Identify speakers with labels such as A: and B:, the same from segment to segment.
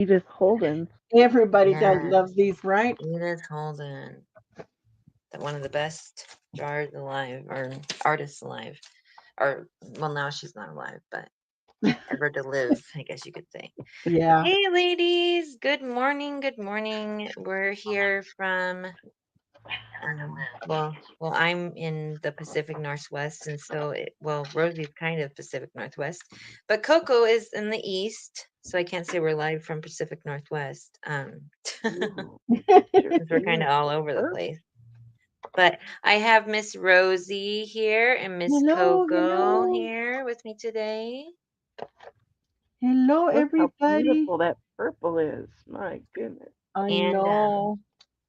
A: Edith Holden.
B: Everybody does
C: Yeah,
B: loves these, right?
C: Edith Holden, one of the best drawers alive or artists alive. Or, well, now she's not alive, but ever to live, I guess you could say.
B: Yeah.
C: Hey, ladies. Good morning. Good morning. We're here from, well, I'm in the Pacific Northwest, and so, Rosie's kind of Pacific Northwest, but Coco is in the East, so I can't say we're live from Pacific Northwest,
A: Ooh, your
C: since we're kind
A: ears
C: of all
A: are
C: over the
A: perfect.
C: place. But I have Miss Rosie here and Miss
B: Hello,
C: Coco
B: hello.
C: here with me today.
B: Hello,
A: Look how
B: everybody.
A: beautiful that purple is. My goodness.
B: I
C: And
B: know.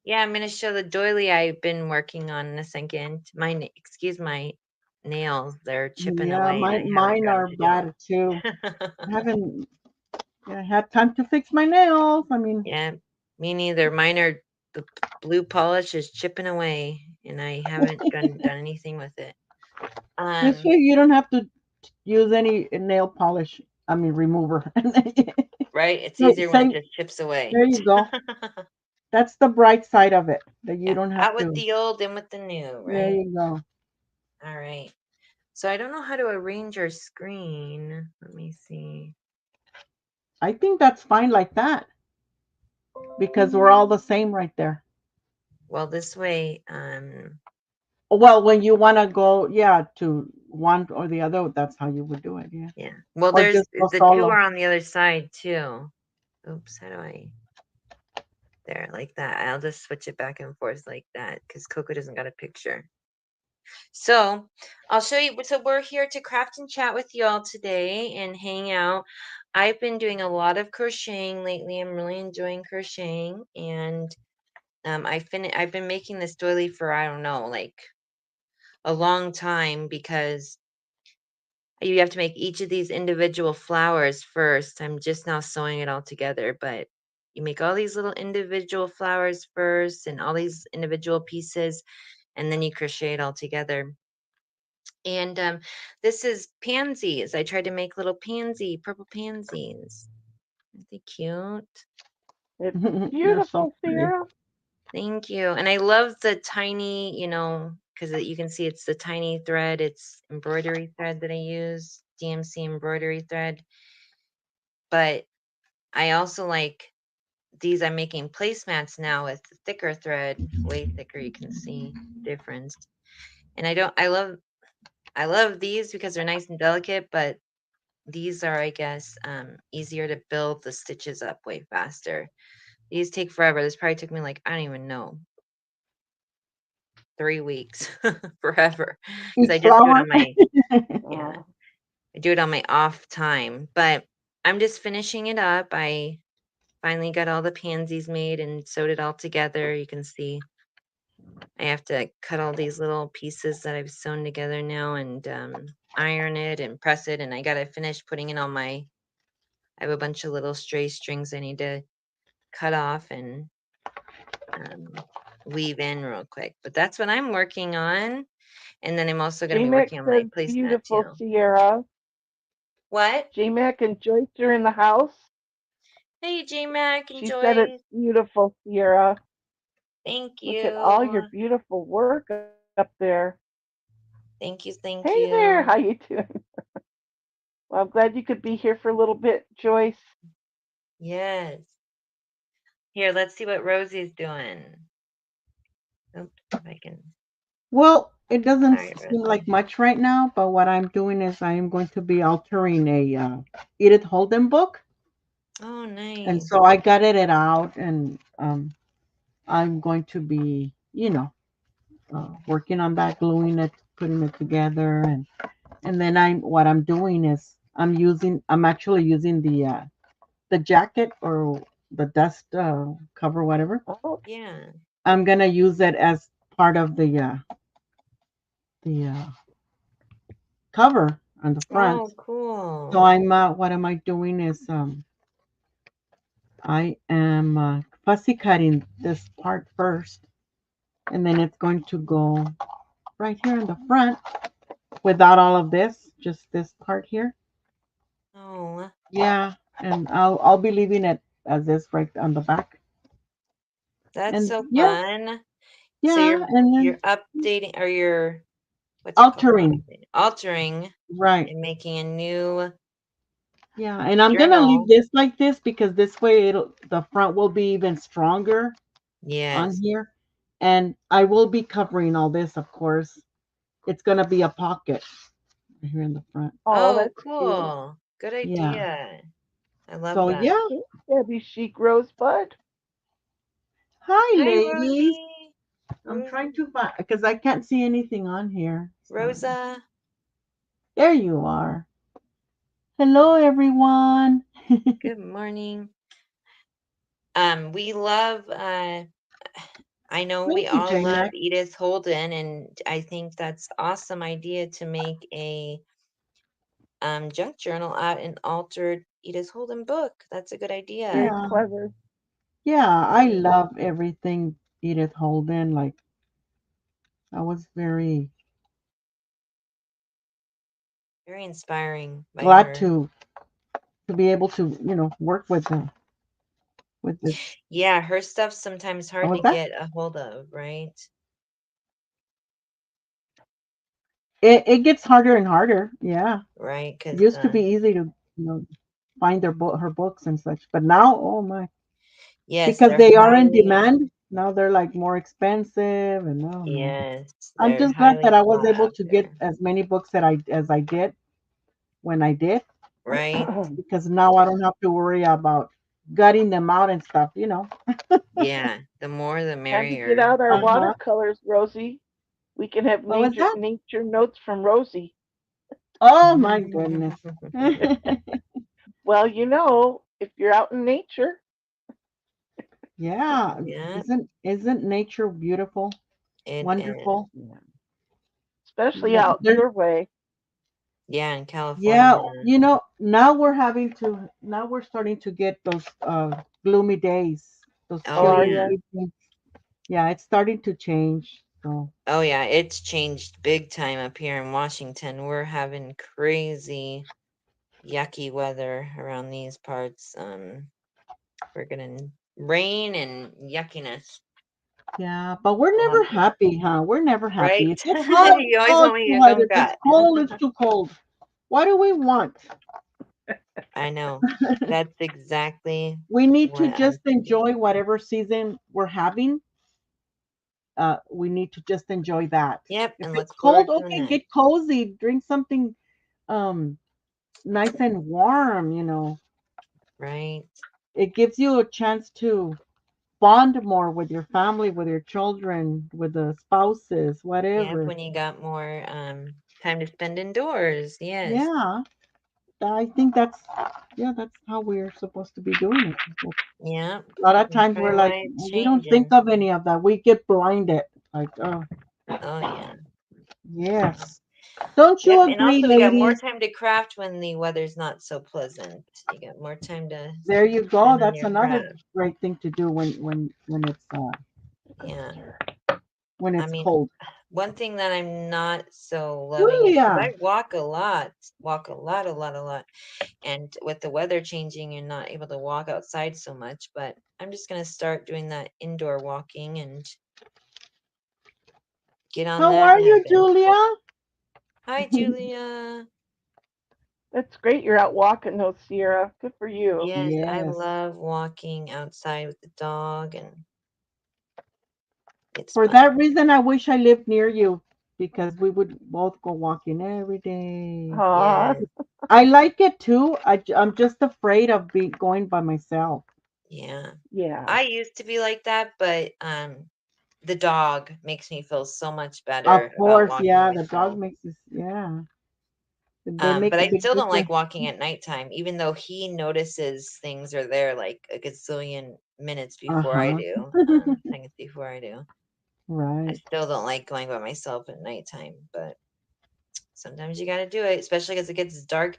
C: yeah, I'm gonna show the doily I've been working on in a second. Excuse my nails; they're chipping
B: Yeah,
C: away, and I haven't
B: mine
C: gotten
B: are
C: to do
B: bad too.
C: them.
B: I haven't had time to fix my nails. I mean,
C: Yeah, me neither. Mine are the blue polish is chipping away, and I haven't done anything with it.
B: this
C: Um,
B: way you don't have to use any nail polish. I mean, remover.
C: right? It's
B: Say,
C: easier when it
B: say,
C: just chips away.
B: there you go. That's the bright side of it, that you
C: Yeah,
B: don't have
C: out with
B: to.
C: the old, in with the new,
B: There
C: right?
B: you go.
C: All right. So I don't know how to arrange our screen. Let me see.
B: I think that's fine like that because we're all the same right there.
C: Well, this way,
B: Well, when you want to go, yeah, to one or the other, that's how you would do it, yeah.
C: yeah. Well,
B: Or
C: there's
B: just go
C: the two
B: solo.
C: are on the other side too. Oops, how do I? There, like that. I'll just switch it back and forth like that because Coco doesn't got a picture. So I'll show you. So we're here to craft and chat with y'all today and hang out. I've been doing a lot of crocheting lately. I'm really enjoying crocheting, and I've been making this doily for I don't know, like a long time because you have to make each of these individual flowers first. I'm just now sewing it all together, but you make all these little individual flowers first and all these individual pieces, and then you crochet it all together. And this is pansies. I tried to make little purple pansies. Aren't they cute?
A: It's
B: They're so
A: beautiful,
B: pretty.
A: Sierra.
C: Thank you. And I love the tiny, because you can see it's the tiny thread. It's embroidery thread that I use, DMC embroidery thread. But I also like these. I'm making placemats now with thicker thread, way thicker. You can see the difference. And I love these because they're nice and delicate, but these are, I guess, easier to build the stitches up way faster. These take forever. This probably took me like, I don't even know, 3 weeks, forever, because I
B: Each
C: just do it
B: flower.
C: on my, yeah,
A: Oh,
C: I do it on my off time. But I'm just finishing it up. I finally got all the pansies made and sewed it all together. You can see I have to cut all these little pieces that I've sewn together now and iron it and press it. And I got to finish putting in all my, I have a bunch of little stray strings I need to cut off and um, weave in real quick. But that's what I'm working on. And then I'm also going to be
A: J-Mac
C: working on my
A: says
C: placemat
A: beautiful,
C: too.
A: Sierra.
C: What?
A: J-Mac and Joyce are in the house.
C: Hey, J Mac and
A: She said it's
C: Joyce.
A: beautiful, Sierra.
C: Thank
A: Look at all your
C: you.
A: beautiful work up there.
C: Thank you.
A: Hey
C: Thank
A: there, how
C: you.
A: you doing? Well, I'm glad you could be here for a little bit, Joyce.
C: Yes. Here, let's see what Rosie's doing. Oops, if I can.
B: Well, it doesn't
C: Sorry,
B: seem
C: Rosie.
B: like much right now, but what I'm doing is I am going to be altering a Edith Holden book.
C: Oh,
B: And
C: nice.
B: so I gutted it out and I'm going to be, working on that, gluing it, putting it together, and then what I'm doing is I'm actually using the jacket or the dust cover, whatever.
A: Oh,
C: Yeah.
B: I'm gonna use it as part of the cover on the front.
C: Oh,
B: So
C: cool.
B: I'm what am I doing is I am fussy cutting this part first, and then it's going to go right here in the front without all of this, just this part here.
C: Oh,
B: Yeah, and I'll be leaving it. as is right on the back.
C: That's
B: And
C: so
B: yeah,
C: fun. So
B: yeah, and
C: you're
B: then
C: updating, or you're, what's it called? Not
B: altering,
C: updating, altering
B: right.
C: and making a new
B: Yeah, and I'm gonna leave
C: journal.
B: this like this because this way it'll the front will be even stronger on
C: Yes.
B: here. And I will be covering all this, of course. It's gonna be a pocket right here in the front.
A: Oh,
C: Oh,
A: that's cute.
C: cool. Good
B: Yeah.
C: idea. I love
B: So
C: that.
B: yeah.
A: Hey, Debbie Chic Rosebud.
B: Hi
C: Hi,
B: ladies.
C: Rosie.
B: I'm trying
C: Rosie.
B: to find because I can't see anything on here. So
C: Rosa.
B: there you are. Hello everyone.
C: Good morning. We love I know we
B: Thank you,
C: all
B: J
C: love
B: Mac.
C: Edith Holden, and I think that's awesome idea to make a junk journal out an altered Edith Holden book. That's a good idea.
A: Very
B: Yeah.
A: clever.
B: Yeah, I
C: Very,
B: love everything Edith Holden. Like I was very
C: very inspiring by
B: glad
C: her.
B: to be able to, work with this.
C: Yeah, her stuff's sometimes
B: What
C: hard
B: was
C: to
B: that?
C: get a hold of, right?
B: It gets harder and harder. Yeah.
C: Right,
B: It
C: because
B: used to be easy to, find her books and such, but now, oh my,
C: yes,
B: because
C: they're
B: they are in
C: highly,
B: demand, now they're like more expensive and oh man.
C: yes,
B: I'm
C: they're
B: just glad that
C: highly
B: I was
C: sought
B: able to get
C: after,
B: as many books as I did when I did,
C: right?
B: because now I don't have to worry about gutting them out and stuff.
C: Yeah, the more the
A: Time to get
C: merrier.
A: out our
B: Uh-huh.
A: watercolors, Rosie. We can have
B: What was that?
A: nature notes from Rosie.
B: Oh my goodness.
A: Well, if you're out in nature,
B: Yeah,
C: Yeah,
B: isn't nature beautiful,
C: it is.
B: wonderful?
A: yeah, especially
B: Yeah,
A: out
B: there.
A: your way.
C: Yeah, in
B: Yeah,
C: California.
B: now we're starting to get those gloomy days, those
C: Oh
A: Oh,
B: chilly
C: yeah.
A: yeah.
B: evenings. Yeah, it's starting to change. So
C: Oh yeah, it's changed big time up here in Washington. We're having crazy yucky weather around these parts. We're getting rain and yuckiness.
B: yeah, but we're
C: I love
B: never
C: it.
B: happy, huh? We're never
C: Right?
B: happy. If it's hot,
C: You always
B: oh,
C: want
B: it's
C: me
B: too
C: to
B: hot.
C: come
B: If it's
C: back.
B: cold, it's too cold. What do we want?
C: I know. That's exactly
B: We need to
C: what I'm
B: just
C: thinking.
B: enjoy whatever season we're having. We need to just enjoy that.
C: Yep,
B: If
C: and
B: it's
C: look
B: cold,
C: forward to the
B: okay,
C: next.
B: get cozy, drink something um nice and warm.
C: Right?
B: It gives you a chance to bond more with your family, with your children, with the spouses,
C: Yep,
B: whatever.
C: when you got more time to spend indoors. Yes.
B: Yeah, I think that's how we're supposed to be doing it. But
C: Yep.
B: a lot of
C: That's
B: times we're
C: probably
B: like,
C: why it's
B: we don't think
C: changing.
B: of any of that. We get blinded. Like, oh,
C: Oh yeah.
B: yes. Don't you
C: Yep, and
B: agree,
C: also we got more
B: ladies?
C: time to craft when the weather's not so pleasant. You got more time to
B: There you go.
C: spend on
B: That's
C: your
B: another
C: craft.
B: great thing to do
C: Yeah.
B: when
C: I
B: it's
C: mean,
B: cold.
C: one thing that I'm not so loving is because
B: Julia,
C: I walk a lot. And with the weather changing, you're not able to walk outside so much. But I'm just gonna start doing that indoor walking and get on
B: how
C: that
B: are you,
C: habit.
B: Julia?
C: Hi, Julia.
A: That's great. You're out walking, though, Sierra. Good for you.
C: Yes, I
B: Yes.
C: love walking outside with the dog, and it's
B: For
C: fun.
B: that reason, I wish I lived near you because we would both go walking every day.
A: Aw,
C: Yes,
B: I like it too. I'm just afraid of going by myself.
C: yeah.
A: yeah.
C: I used to be like that, but the dog makes me feel so much
B: Of
C: better about
B: course,
C: walking
B: yeah, the dog
C: myself.
B: makes us, yeah, they make
C: But
B: a
C: I
B: big
C: still don't like
B: difference.
C: walking at nighttime, even though he notices things are there like a gazillion minutes before I
B: Uh-huh.
C: do, seconds before I do. I
B: Right.
C: still don't like going by myself at nighttime, but sometimes you got to do it, especially as it gets dark.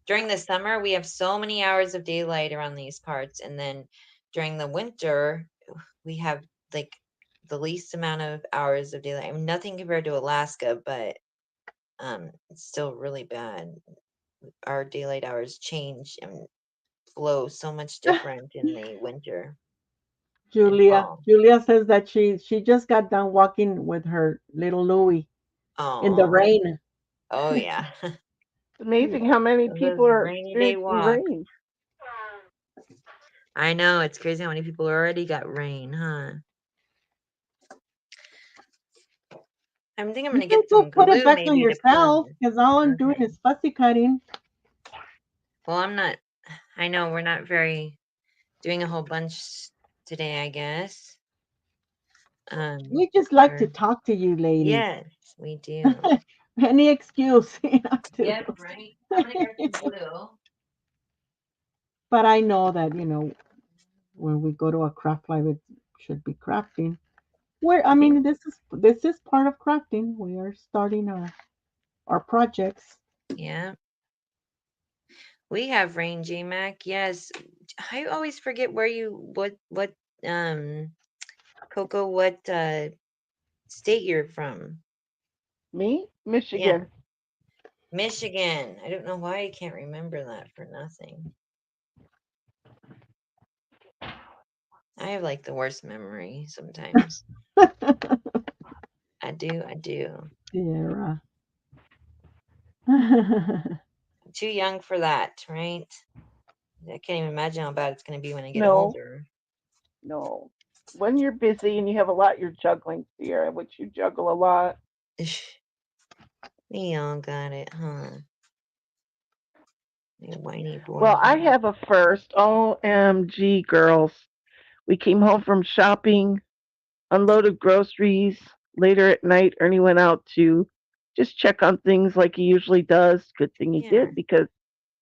C: During the summer, we have so many hours of daylight around these parts, and then during the winter, we have like the least amount of hours of daylight. I mean, nothing compared to Alaska, but it's still really bad. Our daylight hours change in glow so much different in the winter and
B: Julia.
C: fall.
B: Julia says that she just got done walking with her little Louie in the
C: Oh,
B: rain.
C: oh yeah.
A: It's amazing how many
C: Those
A: people are
C: rainy day
A: experiencing
C: walk.
A: rain.
C: I know, it's crazy how many people already got rain, huh? I think I'm
B: You
C: gonna
B: can
C: get
B: go
C: some
B: put it
C: glue
B: back on
C: maybe to put on
B: yourself
C: this.
B: because all I'm doing
C: Okay.
B: is fussy cutting.
C: Well, I'm not. I know we're not very doing a whole bunch today, I guess.
B: We just like to
C: Or
B: talk to you ladies.
C: yes, we do.
B: Any excuse, to.
C: Yep, right. I'm gonna get some glue.
B: But I know that, when we go to a craft live, it should be crafting. Where I
C: Yeah,
B: mean, this is part of crafting. We are starting our projects.
C: yeah. We have rain, J Mac. Yes. I always forget where you what um Coco, what state you're from.
A: Me?
C: Yeah.
A: Michigan.
C: Michigan. I don't know why I can't remember that for nothing. I have like the worst memory sometimes. I do, I do.
B: Yeah.
C: I'm too young for that, right? I can't even imagine how bad it's going to be when I get
A: No,
C: older.
A: no. When you're busy and you have a lot you're juggling, Sierra, which you juggle a lot.
C: We all got it, huh? You whiny
A: Well,
C: boy.
A: I have a first. OMG, girls. We came home from shopping, unloaded groceries. Later at night, Ernie went out to just check on things like he usually does. Good thing he
C: Yeah.
A: did because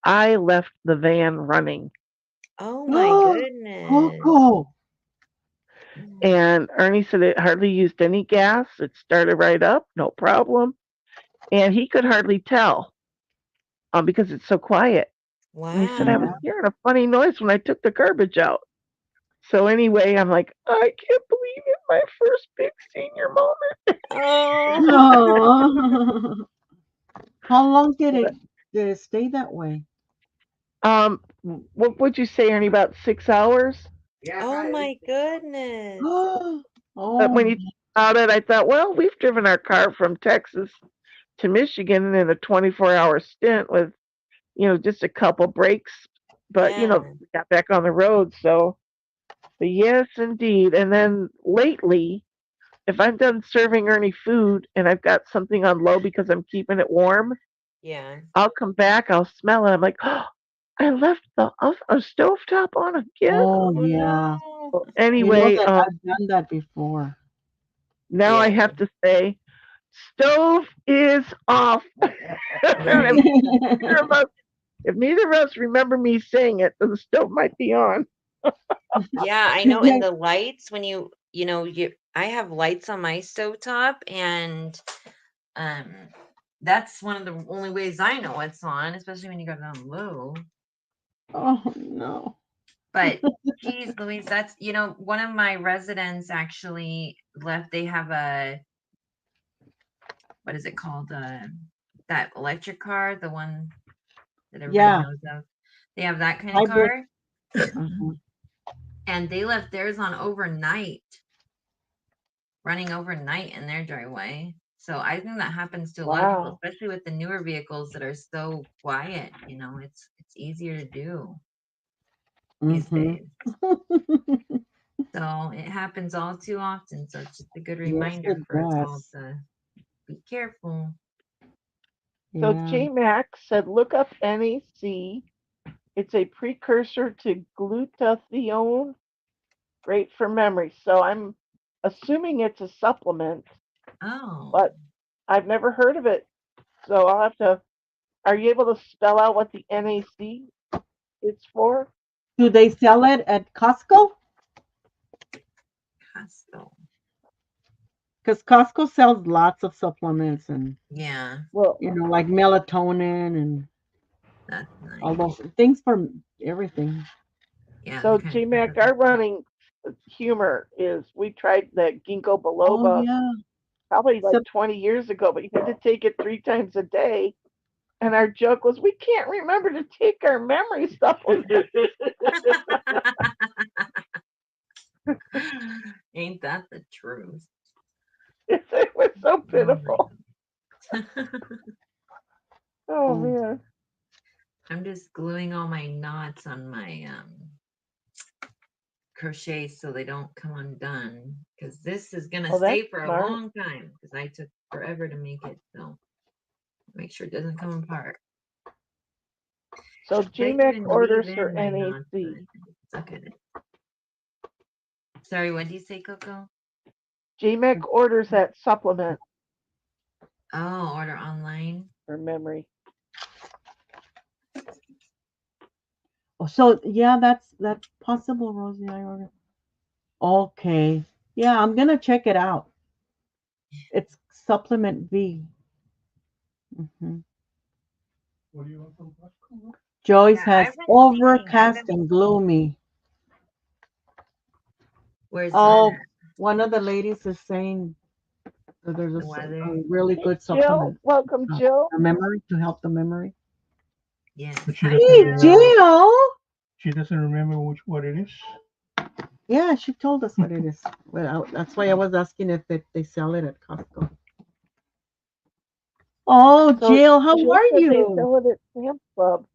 A: I left the van running.
C: Oh my
B: Oh,
C: goodness.
B: Coco.
C: Mm.
A: And Ernie said it hardly used any gas. It started right up, no problem. And he could hardly tell because it's so quiet. And he said, I was
B: Yeah.
C: Wow.
A: hearing a funny noise when I took the garbage out. So anyway, I'm like, I can't believe it. My first big senior moment.
C: Oh.
B: Oh. How long did it stay that way?
A: What would you say, Ernie? About 6 hours?
C: Oh my goodness.
A: But
B: Oh,
A: when you think about it, I thought, well, we've driven our car from Texas to Michigan in a 24-hour stint with, just a couple breaks. But,
C: Yeah.
A: we got back on the road. So, but yes, indeed. And then lately, if I'm done serving Ernie food and I've got something on low because I'm keeping it warm,
C: Yeah.
A: I'll come back, I'll smell it. I'm like, oh, I left a stovetop on again.
B: oh
C: Oh
B: yeah.
C: no.
A: Well,
B: You know
A: anyway,
B: that I've done that before.
A: now I
C: Yeah.
A: have to say, stove is off. if
C: Right.
A: neither of us, if neither of us remember me saying it, then the stove might be on.
C: Yeah, I know in
B: Today.
C: the lights when you I have lights on my stovetop and um that's one of the only ways I know it's on, especially when you go down low.
B: Oh no.
C: But geez, Louise, that's one of my residents actually left. They have a what is it called? That electric car, the one that everybody
B: Yeah.
C: knows of. They have that kind of
B: Hybrid.
C: car,
B: Uh-huh.
C: and they left theirs on overnight, running overnight in their driveway. So I think that happens to a lot of people,
A: Wow.
C: especially with the newer vehicles that are so quiet. It's easier to do these
B: Mm-hmm.
C: days. So it happens all too often. So it's just a good
B: Yes,
C: reminder
B: it
C: for us all
B: does.
C: to be careful.
A: So
B: Yeah.
A: J Max said, look up NAC. It's a precursor to glutathione, great for memory. So I'm assuming it's a supplement,
C: Oh,
A: but I've never heard of it. So I'll have to. Are you able to spell out what the NAC is for?
B: Do they sell it at Costco?
C: Costco.
B: Because Costco sells lots of supplements and
C: Yeah,
A: Well,
B: like melatonin and
C: that's
B: all
C: nice.
B: those things for everything.
C: Yeah, the
A: so
C: kind of
A: J
C: stuff
A: Mac,
C: that they
A: our running humor is we tried the ginkgo
B: Oh
A: biloba
B: yeah.
A: probably like
B: So
A: 20 years ago, but you had to take it 3 times a day. And our joke was, we can't remember to take our memory supplements.
C: Ain't that the truth?
A: It was so
C: Oh my
A: pitiful.
C: god.
A: Oh
B: Oh,
A: man.
C: I'm just gluing all my knots on my crochets so they don't come undone because this is gonna
A: Oh, that's
C: stay for a
A: smart.
C: long time because I took forever to make it, so make sure it doesn't come apart.
A: So
C: But I
A: GMAC
C: can even weave
A: orders for
C: in my knots so that
A: NAC.
C: I can suck at it. Sorry, what do you say, Coco?
A: GMAC orders that supplement
C: Oh, order online.
A: for memory.
B: oh, so yeah, that's possible, Rosie. I ordered. Okay. Yeah, I'm gonna check it out. It's supplement V. Hmm. Joyce
C: Yeah,
B: has
C: I've been thinking. I've
B: overcast
C: been.
B: and gloomy.
C: Where's that
B: Oh,
C: at?
B: one of the ladies is saying that there's
C: The
B: a
C: weather.
B: really
A: Hey,
B: good
A: Jill.
B: supplement,
A: Welcome, Jill.
B: the memory to help the memory.
C: Yes.
D: But she
C: Hi,
D: doesn't
B: Hey,
D: remember.
C: Jill.
B: Jill.
D: She doesn't remember what it is.
B: Yeah, she told us what it is. Well, that's why I was asking if they sell it at Costco. Oh,
A: So
B: Jill, how
A: Jill
B: are
A: said they
B: you?
A: sell it at Sam's Club.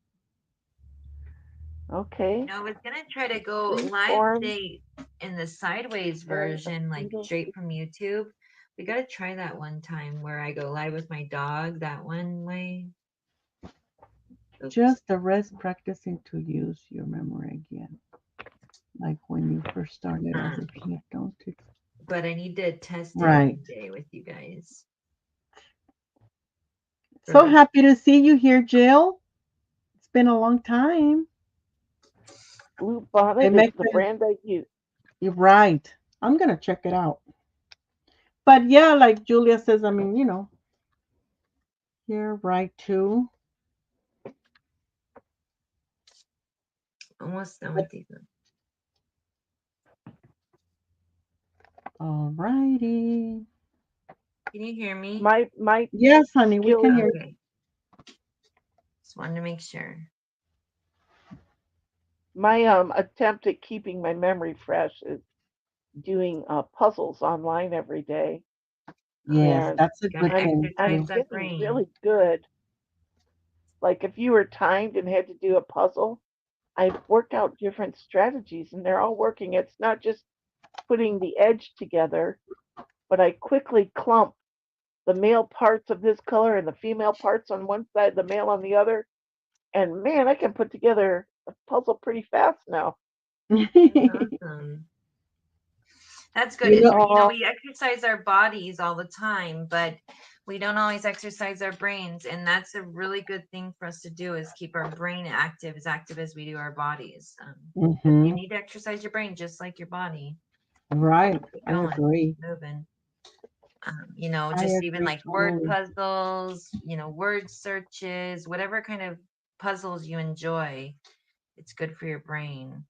A: Okay.
C: I was gonna try to go
A: Free
C: live
A: forms
C: today in the sideways
A: and a
C: version, like
A: single.
C: straight from YouTube. We gotta try that one time where I go live with my dog that one way. Oops.
B: Just the rest practicing to use your memory again, like when you first started as a
C: Um,
B: kid, don't it?
C: but I need to test it
B: Right.
C: one day with you guys.
B: So happy to see you here, Jill. It's been a long time.
A: Blue
B: They
A: Bonnet is
B: make
A: the
B: the,
A: brand I use.
B: you're right. I'm gonna check it out. But yeah, like Julia says, I mean, you're right too.
C: Almost done
B: But
C: with these ones.
B: alrighty.
C: Can you hear me?
A: My
B: Yes, honey, we can
A: skills
B: hear
A: with
C: Okay. Just wanted to make sure.
A: my attempt at keeping my memory fresh is doing puzzles online every day,
B: you. Yes,
C: Oh,
A: and
B: that's a
C: gotta
B: good
A: I'm
B: thing
C: exercise
A: I'm
B: too.
C: that
A: getting
C: brain.
A: really good. Like if you were timed and had to do a puzzle, I've worked out different strategies, and they're all working. It's not just putting the edge together, but I quickly clump the male parts of this color and the female parts on one side, the male on the other, and man, I can put together a puzzle pretty fast now.
C: That's awesome. That's good.
B: You
C: It's
B: know,
A: Oh,
C: we exercise our bodies all the time, but we don't always exercise our brains, and that's a really good thing for us to do is keep our brain active as we do our bodies. Because you
B: hmm,
C: need to exercise your brain just like your body.
B: right.
C: Keep it
B: I
C: going, keep
B: agree.
C: it moving.
B: I
C: Just even
B: agree
C: like word
B: totally.
C: puzzles, word searches, whatever kind of puzzles you enjoy, it's good for your brain.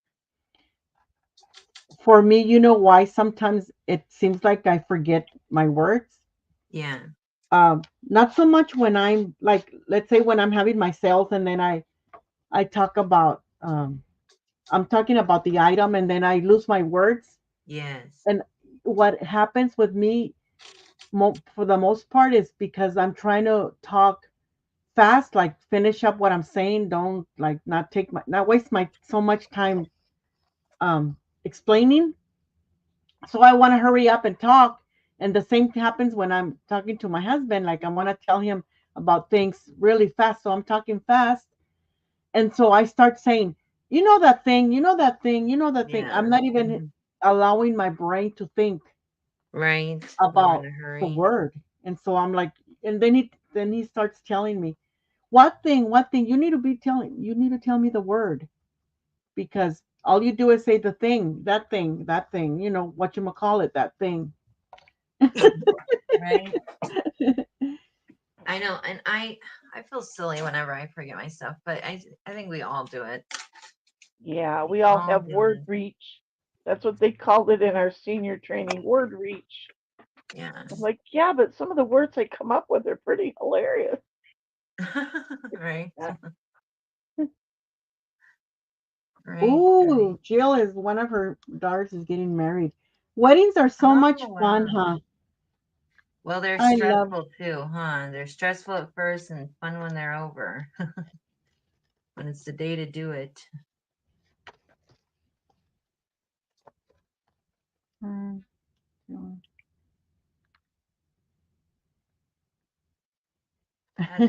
B: For me, you know why sometimes it seems like I forget my words?
C: Yeah,
B: Not so much when I'm like, let's say when I'm having my sales and then I talk about I'm talking about the item and then I lose my words.
C: yes,
B: And what happens with me for the most part is because I'm trying to talk fast, like finish up what I'm saying, don't like not waste my so much time explaining. So I want to hurry up and talk. And the same happens when I'm talking to my husband. Like I want to tell him about things really fast. So I'm talking fast. And so I start saying, you know that thing, you know that thing, you know that thing.
C: yeah.
B: I'm not even
C: Mhm.
B: allowing my brain to think
C: Right. When you're in
B: about
C: a
B: the
C: hurry.
B: word. And so I'm like, and then he starts telling me, what thing you need to tell me the word because all you do is say the thing, that thing, what you call it, that thing.
C: Right. I know, and I feel silly whenever I forget my stuff, but I think we all do it.
A: yeah,
C: We
A: we all
C: all
A: have
C: do
A: word
C: it.
A: reach. That's what they called it in our senior training, word reach.
C: Yeah.
A: I'm like, yeah, but some of the words they come up with are pretty hilarious.
C: Right.
A: Yeah.
C: Right. Right.
B: Ooh, Jill is one of her daughters is getting married. Weddings are so
C: Oh
B: much fun,
C: wow.
B: huh?
C: Well, they're
B: I love.
C: stressful too, huh? They're stressful at first and fun when they're over. When it's the day to do it.
B: Mm, mm.
C: That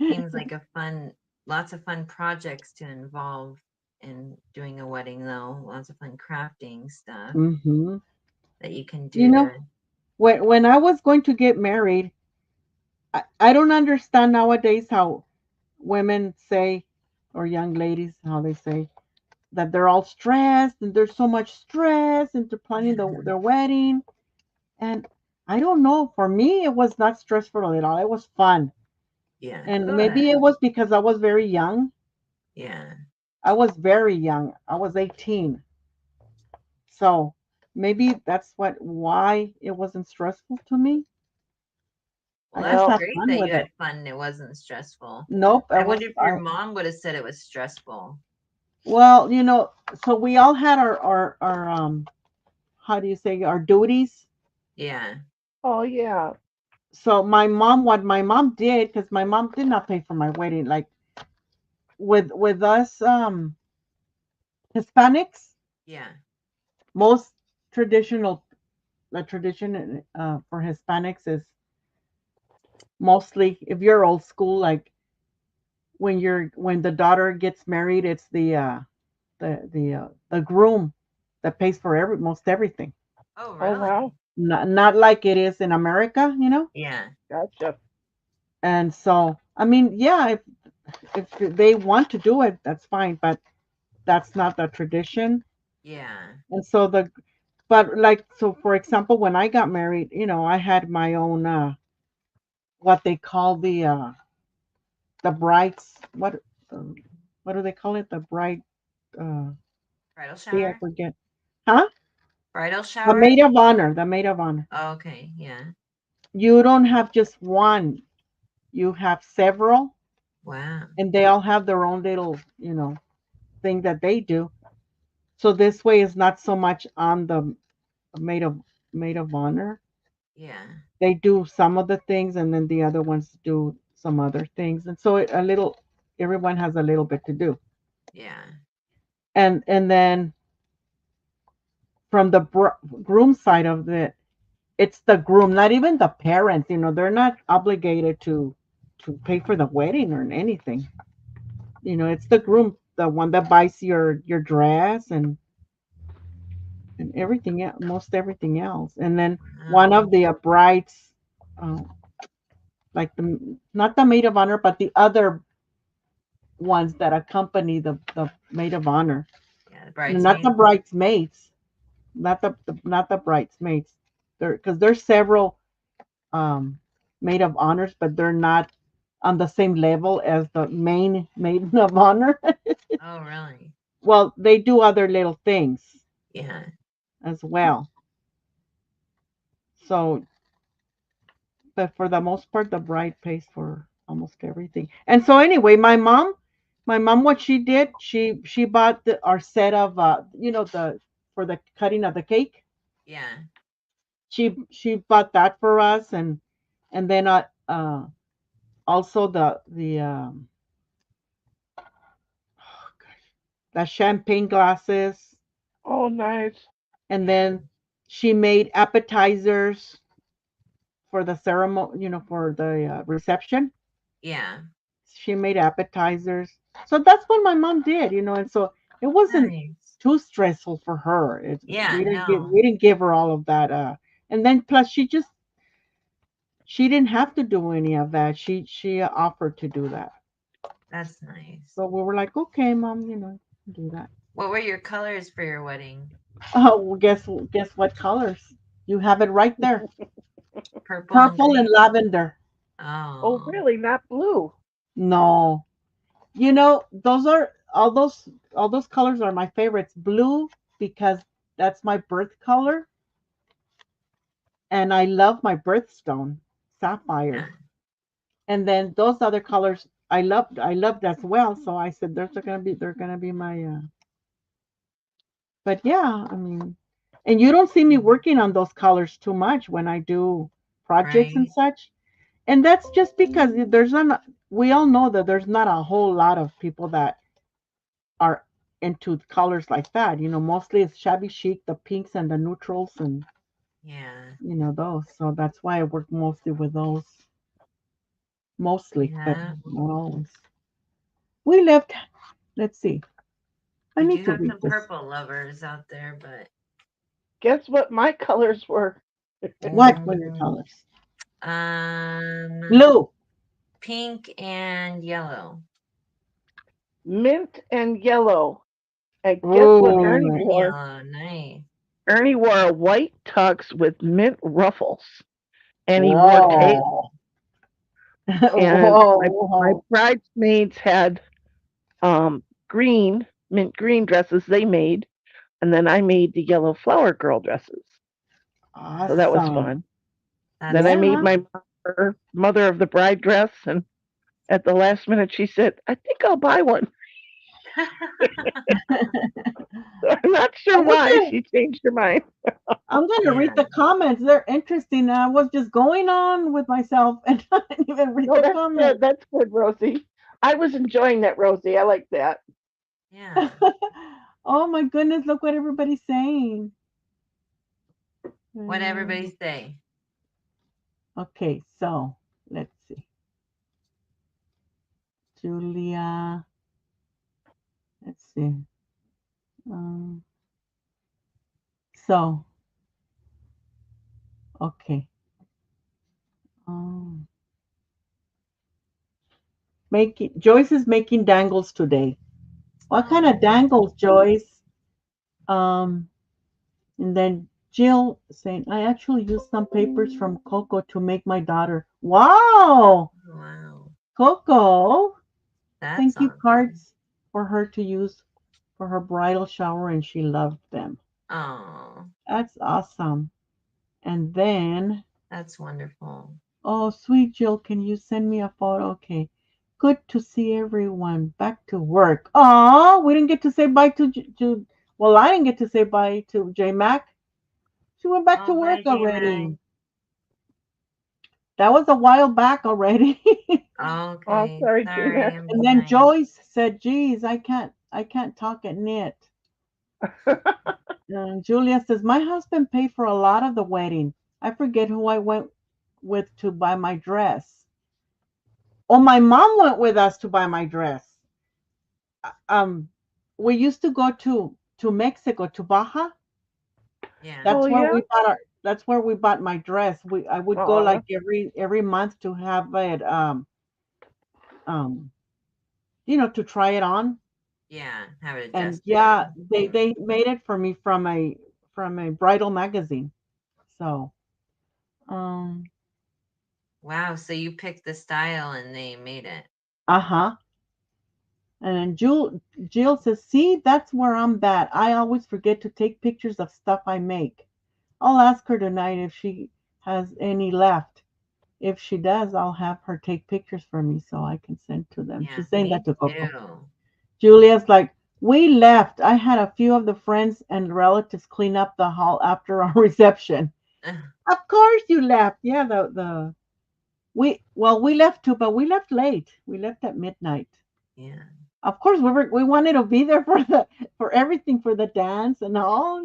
C: seems like a fun, lots of fun projects to involve in doing a wedding, though. Lots of fun crafting stuff
B: hmm
C: that you can
B: You
C: do
B: know,
C: to.
B: when I was going to get married, I don't understand nowadays how women say, or young ladies, how they say that they're all stressed and there's so much stress into planning their wedding. And I don't know. For me, it was not stressful at all. It was fun.
C: Yeah,
B: And maybe
C: good.
B: it was because I was very young.
C: Yeah.
B: I was very young. I was 18. So maybe that's why it wasn't stressful to me.
C: Well,
B: I
C: that's
B: just
A: Well,
B: had
C: great
B: fun
C: that
B: with
C: you
B: it.
C: had fun and it wasn't stressful.
B: Nope, I
C: I
B: was
C: wonder if your mom would have said it was stressful.
B: well, so we all had our how do you say, our duties.
C: Yeah.
A: oh yeah.
B: So what my mom did, because my mom did not pay for my wedding, like with us Hispanics,
C: Yeah.
B: most traditional the tradition for Hispanics is mostly, if you're old school, like when the daughter gets married, it's the groom that pays for most everything.
C: Oh,
A: Oh wow.
C: really?
B: Not like it is in America, you know.
C: Yeah.
A: Gotcha.
B: And so, I mean, yeah, if they want to do it, that's fine, but that's not the tradition.
C: Yeah.
B: And so but like, so for example, when I got married, I had my own what they call the brides, um, what do they call it? The bride, uh,
C: Bridal
B: see, I
C: shower?
B: forget. Huh?
C: Bridal
B: The
C: shower?
B: maid of honor, the maid of honor.
C: Oh, okay. Yeah.
B: You don't have just one, you have several,
C: Wow.
B: and they all have their own little, thing that they do. So this way is not so much on the maid of maid of honor.
C: Yeah.
B: They do some of the things, and then the other ones do some other things, and so everyone has a little bit to do.
C: Yeah.
B: And then from the groom side of it, it's the groom, not even the parents. They're not obligated to pay for the wedding or anything. It's the groom, the one that buys your dress and everything else, most everything else. And then one
C: Wow.
B: of the brides, uh, like not the maid of honor, but the other ones that accompany the maid of honor.
C: Yeah. The
B: Not the
C: bridesmaids.
B: bridesmaids, not the bridesmaids. Because there's several um, maid of honors, but they're not on the same level as the main maiden of honor.
C: Oh, really?
B: Well, they do other little things
C: Yeah.
B: as well. So, but for the most part, the bride pays for almost everything. And so, anyway, my mom, what she did, she bought our set of, the for the cutting of the cake.
C: Yeah.
B: She bought that for us, and then also the champagne glasses,
A: Oh nice.
B: and
C: Yeah.
B: then she made appetizers for the ceremony, for the reception.
C: Yeah.
B: She made appetizers. So that's what my mom did, and so it wasn't
C: Nice.
B: too stressful for her.
C: Yeah.
B: We
C: No.
B: didn't give her all of that. And then plus she didn't have to do any of that. She offered to do that.
C: That's nice.
B: So we were like, okay, mom, do that.
C: What were your colors for your wedding?
B: Oh, well, guess what colors? You have it right there.
C: Purple and
B: Purple and
C: green?
B: lavender.
A: Oh
C: Oh.
A: really? Not blue.
B: No. All those colors are my favorites. Blue because that's my birth color, and I love my birthstone,
C: Yeah.
B: sapphire. And then those other colors I loved as well. So I said they're gonna be my but yeah, I mean, and you don't see me
C: Mhm.
B: working on those colors too much when I do projects and
C: Right.
B: such. And that's just because we all know that there's not a whole lot of people that are into colors like that. Mostly it's shabby chic, the pinks and the neutrals and
C: Yeah.
B: those. So that's why I work mostly with those, mostly, but
C: Yeah.
B: not always. We left, let's see. I
C: We
B: need
C: do
B: to
C: have
B: read
C: some
B: this.
C: purple lovers out there, but
A: Guess what my colors were?
B: What were your
C: mm,
B: colors?
C: um,
B: Blue.
C: pink and yellow.
A: Mint and yellow. And guess what
C: Mint
A: Ernie
B: Oh,
C: and
A: wore?
C: yellow. Nice.
A: Ernie wore a white tux with mint ruffles, and he wore tails.
B: whoa.
A: And
B: Whoa,
A: my
B: whoa.
A: bridesmaids had green, mint green dresses they made, and then I made the yellow flower girl dresses. So that was
C: Wow.
B: Awesome.
A: fun. Then
C: That's
A: I
B: Yeah.
A: made my mother of the bride dress, and at the last minute she said, "I think I'll buy one." I'm not sure
B: I'm
A: why
B: gonna,
A: she changed her mind.
B: I'm gonna read
C: Yeah.
B: the comments. They're interesting. I was just going on with myself and I didn't even read
A: No,
B: the
A: that's good.
B: comments.
A: That's good, Rosie. I was enjoying that, Rosie. I like that.
C: Yeah.
B: Oh my goodness, look what everybody's saying.
C: What everybody
B: Mm,
C: say?
B: Okay, so let's see. Julia, let's see. Um, so, okay. Um, Joyce is making dangles today. What kind of
C: Oh,
B: dangles, Joyce? Um, and then Jill saying, I actually used some papers from Coco to make my daughter. Wow,
C: wow.
B: Coco,
C: That's
B: thank you
C: awesome.
B: cards for her to use for her bridal shower, and she loved them.
C: Oh,
B: That's awesome. And then,
C: that's wonderful.
B: oh, sweet Jill, can you send me a photo? Okay. Good to see everyone. Back to work. Oh, we didn't get to say bye to well, I didn't get to say bye to J Mac. She went back to
C: Oh,
B: work
C: bye, J Mag.
B: already. That was a while back already.
A: Oh,
C: Okay.
A: sorry,
C: Sorry,
A: J-Mac.
C: I'm
B: And then
C: behind.
B: Joyce said, geez, I can't talk at knit. And Julia says, my husband paid for a lot of the wedding. I forget who I went with to buy my dress. Oh, my mom went with us to buy my dress. Um, we used to go to Mexico, to Baja.
C: Yeah.
A: Oh,
B: That's where
A: yeah?
B: we bought our. That's where we bought my dress. I would go
A: Aw.
B: like every month to have it um to try it on.
C: Yeah. Have it
B: And
C: adjusted.
B: yeah, they made it for me from a bridal magazine. So um
C: Wow. So you picked the style and they made it.
B: uh-huh. And then Jill says, see, that's where I'm bad. I always forget to take pictures of stuff I make. I'll ask her tonight if she has any left. If she does, I'll have her take pictures for me so I can send to them.
C: Yeah.
B: She's saying that
C: Me
B: to Coco.
C: too.
B: Julia's like, we left. I had a few of the friends and relatives clean up the hall after our reception. Of course you left. Yeah, the we left too, but we left late. We left at midnight.
C: Yeah.
B: Of course we wanted to be there for everything, for the dance and all.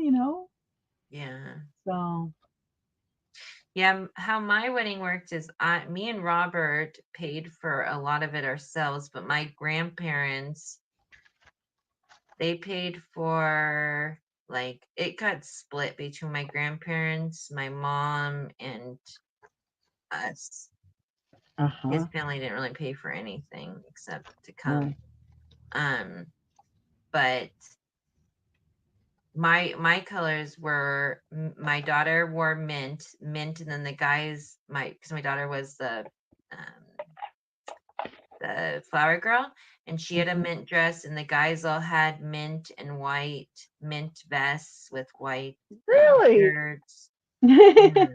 C: Yeah.
B: So
C: Yeah. How my wedding worked is me and Robert paid for a lot of it ourselves, but my grandparents, they paid for, like, it got split between my grandparents, my mom, and us. His
B: uh-huh.
C: family didn't really pay for anything except to come.
B: Right.
C: Um, but my colors were, my daughter wore mint, and then the guys, because my daughter was the flower girl, and she had a
B: Mhm.
C: mint dress, and the guys all had mint and white mint vests with white
A: Really?
C: shirts. Yeah.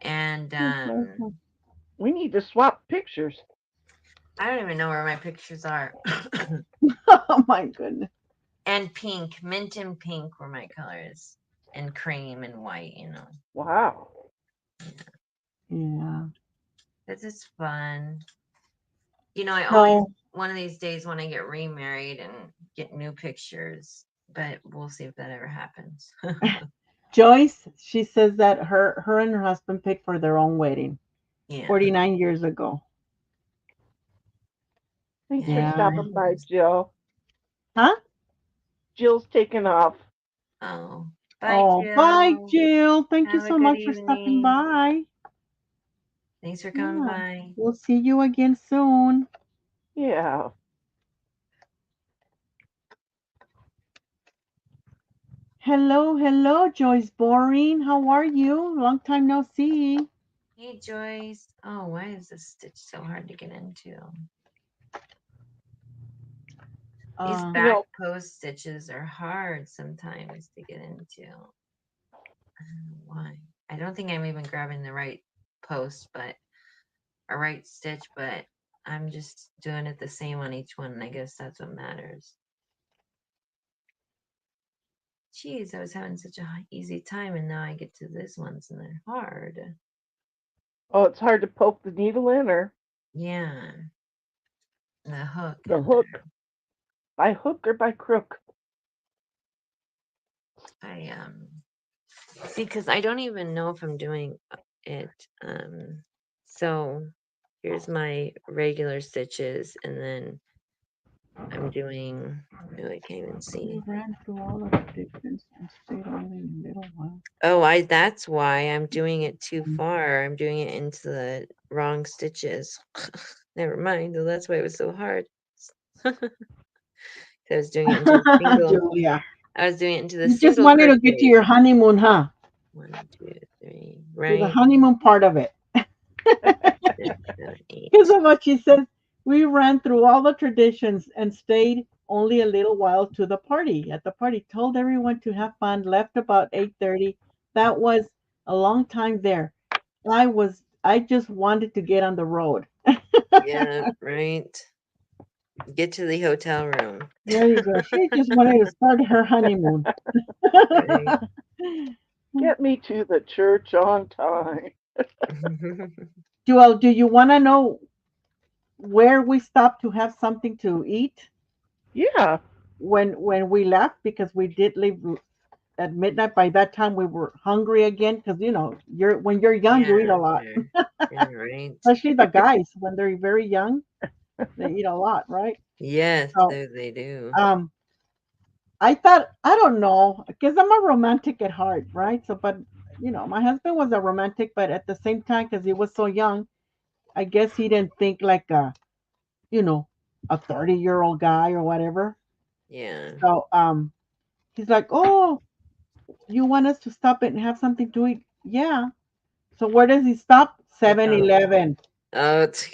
C: And
B: That's awesome.
A: We need to swap pictures.
C: I don't even know where my pictures are.
B: Oh my goodness.
C: And pink, mint and pink were my colors, and cream and white.
A: Wow.
B: Yeah.
C: This is fun. I always
B: So
C: one of these days when I get remarried and get new pictures, but we'll see if that ever happens.
B: Joyce, she says that her and her husband paid for their own wedding
C: Yeah,
B: 49 years ago.
A: Thanks for
C: yeah.
B: Yeah.
A: stopping by, Jill.
B: Huh?
A: Jill's taking off.
C: Oh, bye,
B: Oh, bye,
C: Jill.
B: Jill. Thank you
C: Have a
B: so
C: good
B: much for stopping
C: evening.
B: by.
C: Thanks for coming
B: Yeah.
C: by.
B: We'll see you again soon.
A: Yeah.
B: Hello, hello, Joyce Boring. How are you? Long time no see.
C: Hey, Joyce. Oh, why is this stitch so hard to get into? These
B: Uh,
A: You
C: back
A: know,
C: post stitches are hard sometimes to get into. I don't know why. I don't think I'm even grabbing the right post, but a right stitch, but I'm just doing it the same on each one, and I guess that's what matters. Geez, I was having such a easy time, and now I get to this ones and they're hard.
A: oh, it's hard to poke the needle in or
C: Yeah, the hook
A: the
C: in there.
A: hook. By hook or by crook?
C: I see, because I don't even know if I'm doing it. So here's my regular stitches, and then I'm doing. Oh, I can't even
B: we
C: see.
B: ran through all of the difference and stayed only a little while.
C: Oh, that's why I'm doing it too far. I'm doing it into the wrong stitches. Never mind. Though that's why it was so hard. I was doing it into the single.
B: Julia,
C: I was doing it into the
B: you just
C: single
B: wanted to get to
C: crochet.
B: your honeymoon, huh?
C: 1, 2, 3.
B: To the
C: Right.
B: honeymoon part of it.
C: 6, 7, 8.
B: Because of what she says, we ran through all the traditions and stayed only a little while to the party. At the party, told everyone to have fun. Left about 8:30. That was a long time there. I just wanted to get on the road.
C: Yeah. Right. Get to the hotel room.
B: There you go. She just wanted to start her honeymoon.
C: Right.
A: Get me to the church on time.
B: Joel, do you want to know where we stopped to have something to eat
A: Yeah.
B: when we left? Because we did leave at midnight. By that time, we were hungry again. Because you're when you're young, you eat
C: Yeah.
B: a lot.
C: Sure. Yeah. Right.
B: Especially the guys when they're very young, they eat a lot, right?
C: Yes,
B: So,
C: they do.
B: um, I thought I don't know because I'm a romantic at heart, right? So, but my husband was a romantic, but at the same time, because he was so young, I guess he didn't think like you know, a 30-year-old guy or whatever.
C: Yeah.
B: So, he's like, "Oh, you want us to stop it and have something to eat?" Yeah. So where does he stop?
C: McDonald's.
B: 7-Eleven.
C: Oh, it's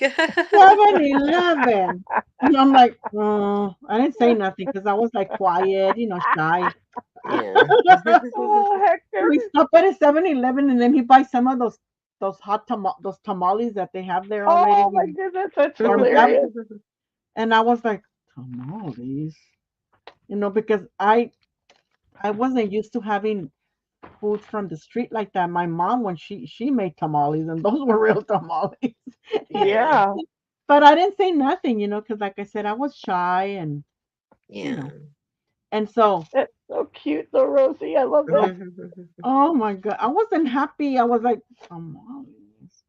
B: 7-Eleven. And I'm like, oh, I didn't say nothing because I was like quiet, shy.
C: yeah.
A: Oh,
B: So
A: Hector.
B: we stop at a 7-Eleven and then he buys some of those those tamales that they have there already,
A: Oh my goodness, that's
B: warmed up.
A: hilarious.
B: And I was like, tamales, because I wasn't used to having food from the street like that. My mom, when she made tamales, and those were real tamales.
C: Yeah.
A: Yeah.
B: But I didn't say nothing, because like I said, I was shy and you
C: Yeah.
B: know, and so
A: That's so cute though, Rosie. I love
B: so
A: that.
B: oh my god, I wasn't happy. I was like tamales.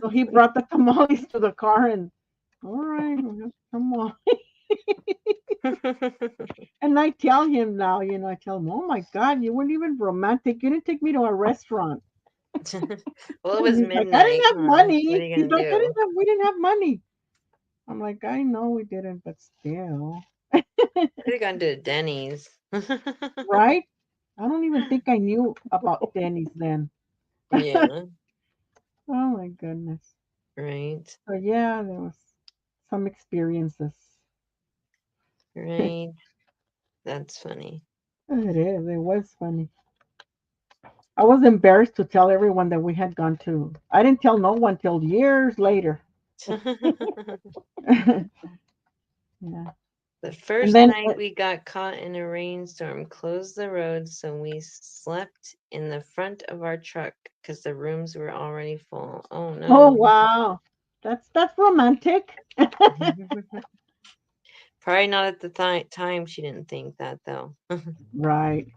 B: So he brought the tamales to the car and all right, well, come on. And I tell him now, I tell him, oh my god, you weren't even romantic. You didn't take me to a restaurant.
C: Well, it
B: And
C: was
B: he's like, I
C: midnight,
B: didn't have
C: huh? What are
B: money.
C: you
B: He's
C: gonna
B: like,
C: do?
B: we didn't have money. I'm like, I know we didn't, but still,
C: Could have gone to Denny's.
B: right? I don't even think I knew about Denny's then.
C: Yeah,
B: Oh my goodness.
C: right,
B: So yeah, there was some experiences.
C: right. That's funny.
B: It is. It was funny. I was embarrassed to tell everyone that we had gone to. I didn't tell no one till years later. Yeah.
C: The
B: And
C: first
B: then
C: night we got caught in a rainstorm, closed the road, so we slept in the front of our truck because the rooms were already full. Oh
B: oh
C: no.
B: wow. That's romantic.
C: Probably not at the time. She didn't think that though.
B: Right.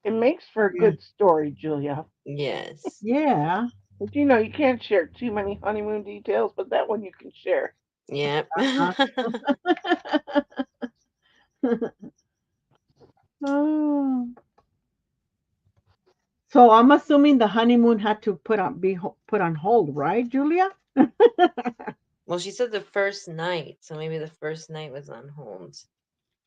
A: It makes for a
B: Yeah.
A: good story, Julia.
C: Yes.
B: Yeah.
A: But you can't share too many honeymoon details, but that one you can share.
C: Yep.
B: Uh, oh. So I'm assuming the honeymoon had to put on hold, right, Julia?
C: Well, she said the first night, so maybe the first night was on hold.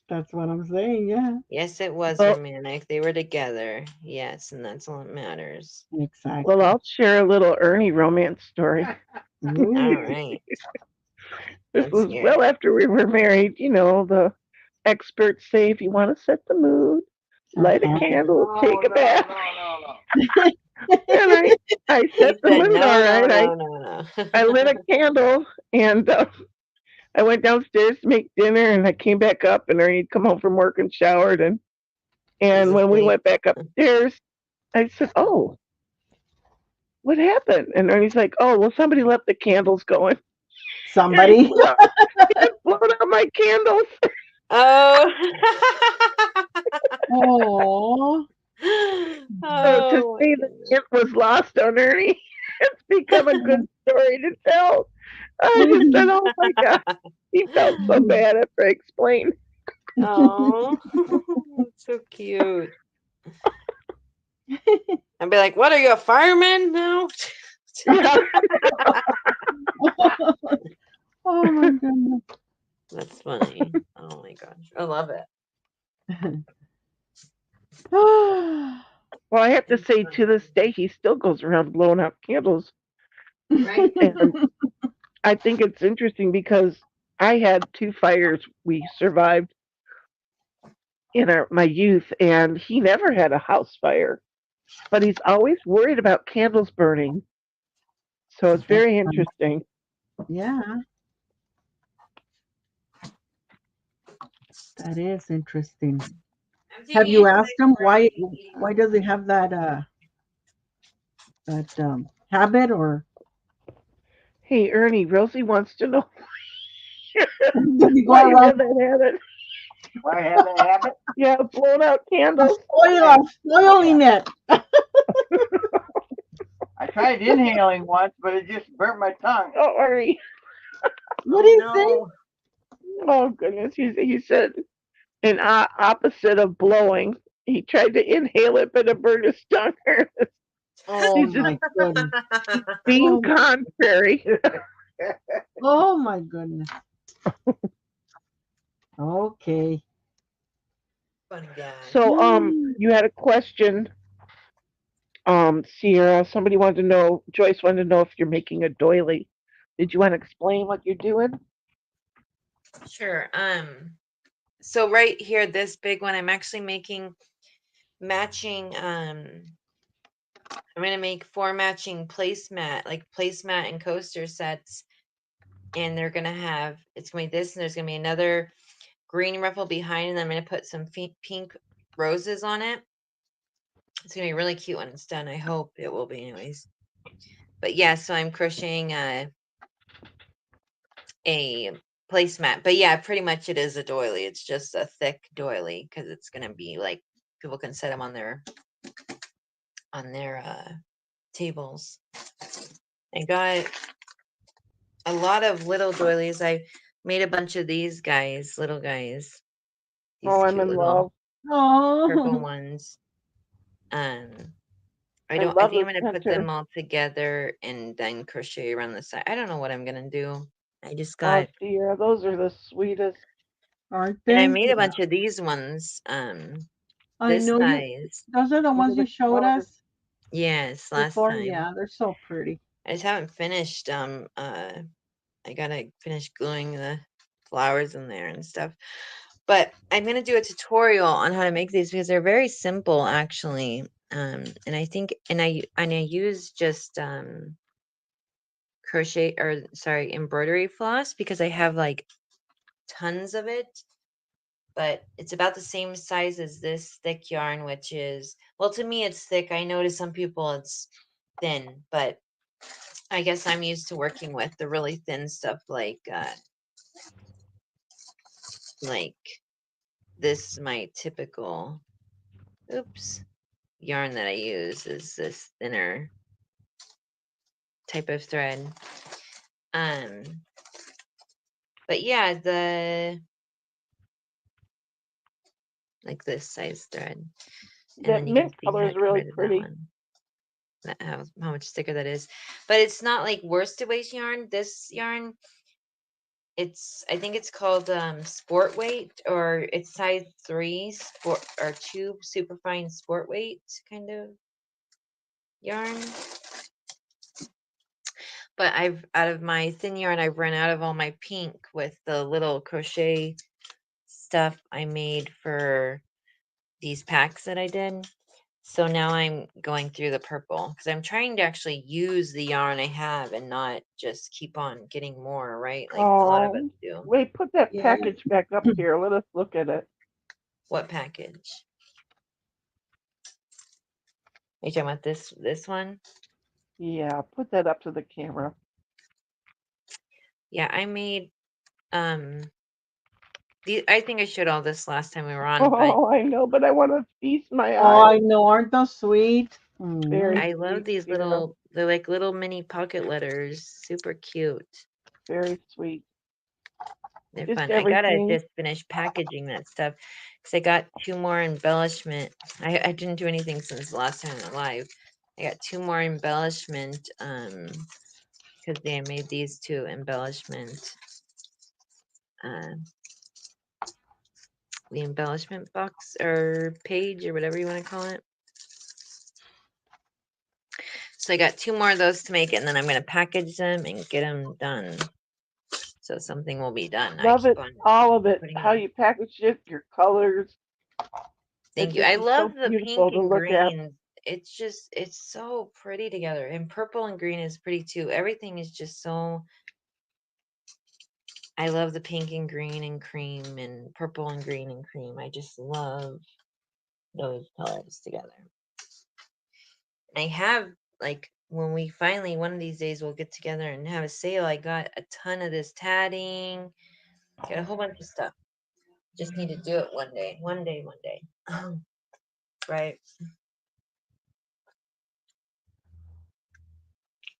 B: That's what I'm saying. Yeah.
C: Yes, it was
A: Well,
C: romantic. They were together. Yes, and that's all that matters.
A: well,
B: Exactly.
A: I'll share a little Ernie romance story.
B: Ooh.
C: All right.
A: This
C: Let's
A: was
C: hear
A: well
C: it.
A: after we were married. The experts say if you want to set the mood, light a
B: Uh-huh.
A: candle, take a bath.
D: No.
A: And I set
C: He
A: the
C: said,
A: mood all
C: no, no,
A: right. I
C: no, no,
A: I lit a
C: no.
A: candle and I went downstairs to make dinner and I came back up and Ernie'd come home from work and showered
C: He's
A: and when we
C: asleep.
A: went back upstairs, I said, "Oh, what happened?" And Ernie's like, "Oh, well, somebody left the candles going and
B: Somebody.
A: he had blown out my candles."
C: Oh.
B: Oh.
A: So to
C: Oh my
A: say the
C: goodness.
A: hint was lost on Ernie, it's become a good story to tell. I just said, "Oh my god," he felt so bad after I explained.
C: Oh, that's so cute. I'd be like, what are you, a fireman now?
A: Yeah,
B: Oh my goodness.
C: That's funny. Oh my gosh. I love it.
A: well, I have to
C: It's
A: say, to
C: funny.
A: this day, he still goes around blowing out candles,
C: Right?
A: and I think it's interesting because I had two fires we survived in my youth, and he never had a house fire, but he's always worried about candles burning. So it's
B: That's
A: very
B: fun.
A: interesting.
B: Yeah, that is interesting.
C: I'm
B: Have
C: taking
B: you
C: a
B: asked
C: quick
B: him
C: break.
B: why does he have that habit or
A: Hey, Ernie, Rosie wants to know
B: does he go
A: why you
B: around
A: have that habit.
D: Why I have that habit?
A: Yeah, blowing out candles.
D: I,
B: spoiling it?
D: I tried inhaling once, but it just burnt my tongue.
A: Oh, Ernie.
B: What
C: Oh
B: do you say?
C: no.
A: Oh, goodness. He said an opposite of blowing. He tried to inhale it, but it burned his tongue.
B: Oh
A: He's just
B: my goodness.
A: being
B: Oh,
A: contrary.
B: oh my goodness. Okay.
C: Funny guy.
A: So, you had a question, Sierra. Somebody wanted to know, Joyce wanted to know if you're making a doily. Did you want to explain what you're doing?
C: Sure. So right here, this big one, I'm actually making matching. I'm gonna make 4 matching placemat and coaster sets, and they're gonna have it's gonna be this, and there's gonna be another green ruffle behind, and I'm gonna put some pink roses on it. It's gonna be really cute when it's done. I hope it will be, anyways. But yeah, so I'm crocheting a placemat. But yeah, pretty much it is a doily. It's just a thick doily because it's gonna be like people can set them on their tables. I got a lot of little doilies. I made a bunch of these guys, little guys,
A: Oh,
C: these
A: I'm
C: cute
A: in
C: little
A: love.
C: purple
B: Oh.
C: ones. Um,
A: I
C: I
A: love
C: think
A: the
C: I'm gonna put
A: center.
C: them all together and then crochet around the side. I don't know what I'm gonna do. I just
A: Oh,
C: got
A: Sierra, those are the sweetest.
B: Aren't
C: and I
B: they?
C: made a
B: Yeah.
C: bunch of these ones.
B: I
C: This
B: know you.
C: size.
B: Those are the
A: Look
B: ones
A: at
B: you
A: the
B: showed
A: colors.
B: us
C: Yes, last
B: before.
C: time.
B: Yeah, they're so pretty.
C: I just haven't finished. I gotta finish gluing the flowers in there and stuff. But I'm gonna do a tutorial on how to make these because they're very simple, actually. And I think, and I use just crochet, or sorry, embroidery floss, because I have like tons of it. But it's about the same size as this thick yarn, which is, well, to me it's thick. I know to some people it's thin, but I guess I'm used to working with the really thin stuff, like this. My typical, oops, yarn that I use is this thinner type of thread. Um, but yeah, the like this size thread, and
A: That
C: then you can
A: mint
C: see
A: color
C: how
A: is
C: it got
A: really
C: rid of that
A: pretty.
C: one. That how much thicker that is, but it's not like worsted weight yarn. This yarn, it's, I think it's called sport weight, or it's size 3 sport, or 2 superfine sport weight kind of yarn. But I've, out of my thin yarn, I've run out of all my pink with the little crochet stuff I made for these packs that I did. So now I'm going through the purple because I'm trying to actually use the yarn I have and not just keep on getting more, right? Like a lot of us
A: Oh,
C: do.
A: wait, put that
B: Yeah.
A: package back up here. Let us look at it.
C: What package? Are you talking about this one?
A: Yeah, put that up to the camera.
C: Yeah, I made um I think I showed all this last time we were on, but
A: Oh, I know, but I want to feast my
B: Oh, I
A: eyes.
B: know. Aren't those sweet?
A: Very
C: I love
A: sweet,
C: these
A: Sierra.
C: little, they're like little mini pocket letters. Super cute.
A: Very sweet.
C: They're
A: Just
C: fun. I gotta
A: everything.
C: just finish packaging that stuff because I got 2 more embellishment. I didn't do anything since the last time I went live. I got 2 more embellishment because they made these 2 embellishment, uh the embellishment box or page or whatever you want to call it. So I got 2 more of those to make, and then I'm gonna package them and get them done. So something will be done. I
A: Love
C: keep
A: it,
C: on
A: all of it.
C: putting
A: How
C: them.
A: you package it, your colors,
C: Thank
A: and
C: you.
A: just
C: I
A: it's
C: love
A: so
C: the pink
A: beautiful to
C: and
A: look at.
C: green. It's just, it's so pretty together. And purple and green is pretty too. Everything is just so, I love the pink and green and cream and purple and green and cream. I just love those colors together. And I have, like, when we finally, one of these days, we'll get together and have a sale. I got a ton of this tatting, got a whole bunch of stuff. Just need to do it one day. One day, one day. Right.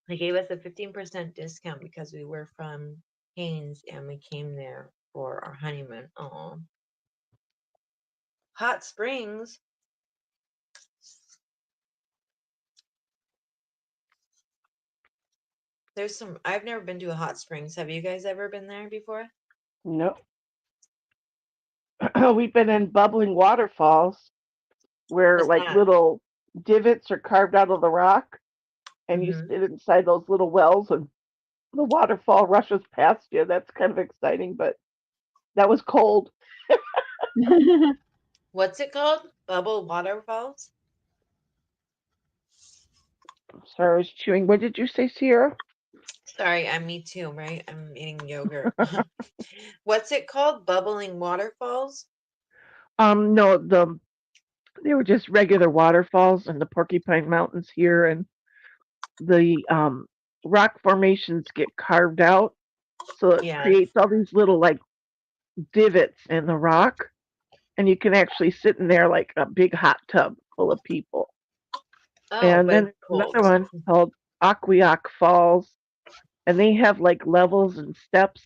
C: They gave us a 15% discount because we were from Haynes and we came there for our honeymoon. Oh, Hot Springs. There's some, I've never been to a Hot Springs. Have you guys ever been there before?
A: No, we've been in bubbling waterfalls where
C: What's
A: like
C: that?
A: little divots are carved out of the rock, and you
C: Mm-hmm.
A: sit inside those little wells, and the waterfall rushes past you. That's kind of exciting, but that was cold.
C: What's it called? Bubble Waterfalls?
A: Sorry, I was chewing. What did you say, Sierra?
C: Sorry, I'm me too, right? I'm eating yogurt. What's it called? Bubbling Waterfalls?
A: No, they were just regular waterfalls in the Porcupine Mountains here, and the rock formations get carved out, so it
C: Yes.
A: creates all these little like divots in the rock, and you can actually sit in there like a big hot tub full of people.
C: Oh,
A: And
C: but
A: then
C: it's
A: there's
C: cold.
A: another one called Aquioc Falls, and they have like levels and steps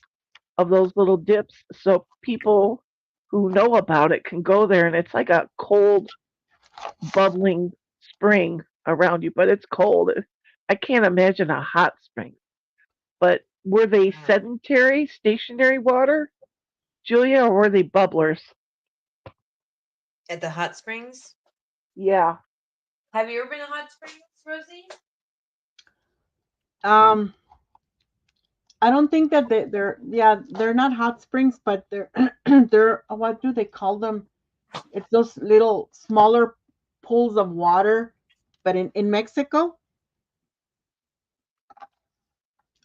A: of those little dips, so people who know about it can go there, and it's like a cold, bubbling spring around you, but it's cold. I can't imagine a hot spring. But were they
C: Wow.
A: sedentary, stationary water, Julia, or were they bubblers?
C: At the hot springs?
A: Yeah.
C: Have you ever been to hot springs, Rosie?
B: um, I don't think that they're yeah, they're not hot springs, but they're they're what do they call them? It's those little smaller pools of water but in Mexico,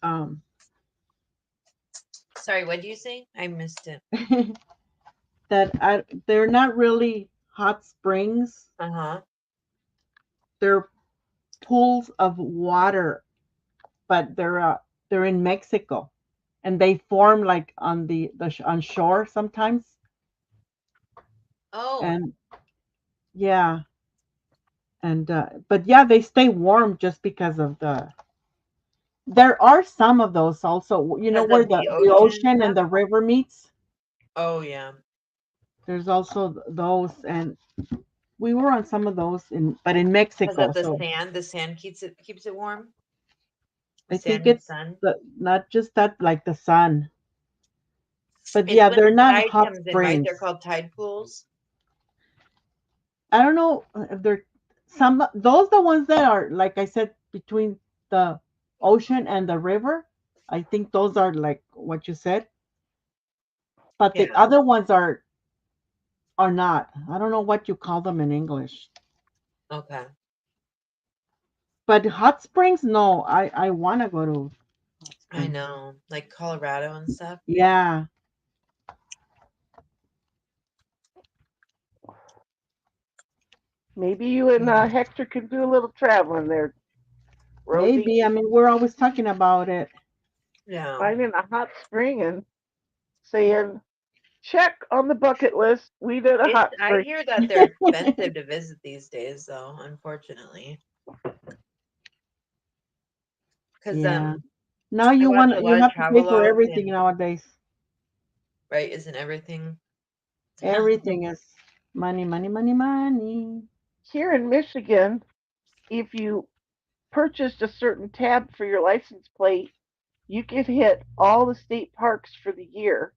B: um,
C: Sorry, what did you say? I missed it.
B: they're not really hot springs.
C: Uh-huh.
B: They're pools of water, but they're in Mexico, and they form like on on shore sometimes,
C: Oh,
B: and yeah, and but yeah, they stay warm just because of the. There are some of those also. You know
C: because
B: where
C: of the
B: the
C: ocean and
B: ocean and
C: stuff.
B: the river meets.
C: Oh yeah.
B: There's also those, and we were on some of those but in
C: Because
B: Mexico.
C: of the
B: So
C: sand. The sand keeps it warm. The
B: I think
C: sand and
B: it's
C: sun.
B: not just that, like the sun, but
C: It's
B: yeah,
C: when
B: they're
C: the
B: not
C: tide
B: hot
C: comes in, right? They're
B: springs.
C: called tide pools.
B: I don't know if they're some those the ones that are like I said between the ocean and the river. I think those are like what you said, but the
C: Yeah.
B: other ones are not. I don't know what you call them in English.
C: Okay.
B: But hot springs, no. I want to go to hot
C: I
B: springs.
C: know, like Colorado and stuff.
B: Yeah,
A: Maybe you and
C: Yeah.
A: Hector can do a little traveling there, Rosie.
B: maybe. I mean, we're always talking about it.
C: Yeah.
A: Finding a hot spring and saying, check on the bucket list. We did a
C: It's.
A: hot
C: I
A: spring.
C: hear that they're expensive to visit these days, though. Unfortunately, because
B: Yeah. Now
C: I watch a
B: you
C: lot of
B: have to pay
C: travel
B: for
C: logs,
B: everything
C: and
B: nowadays.
C: right, isn't everything?
B: Everything is money, money, money, money.
A: Here in Michigan, if you purchased a certain tab for your license plate, you could hit all the state parks for the year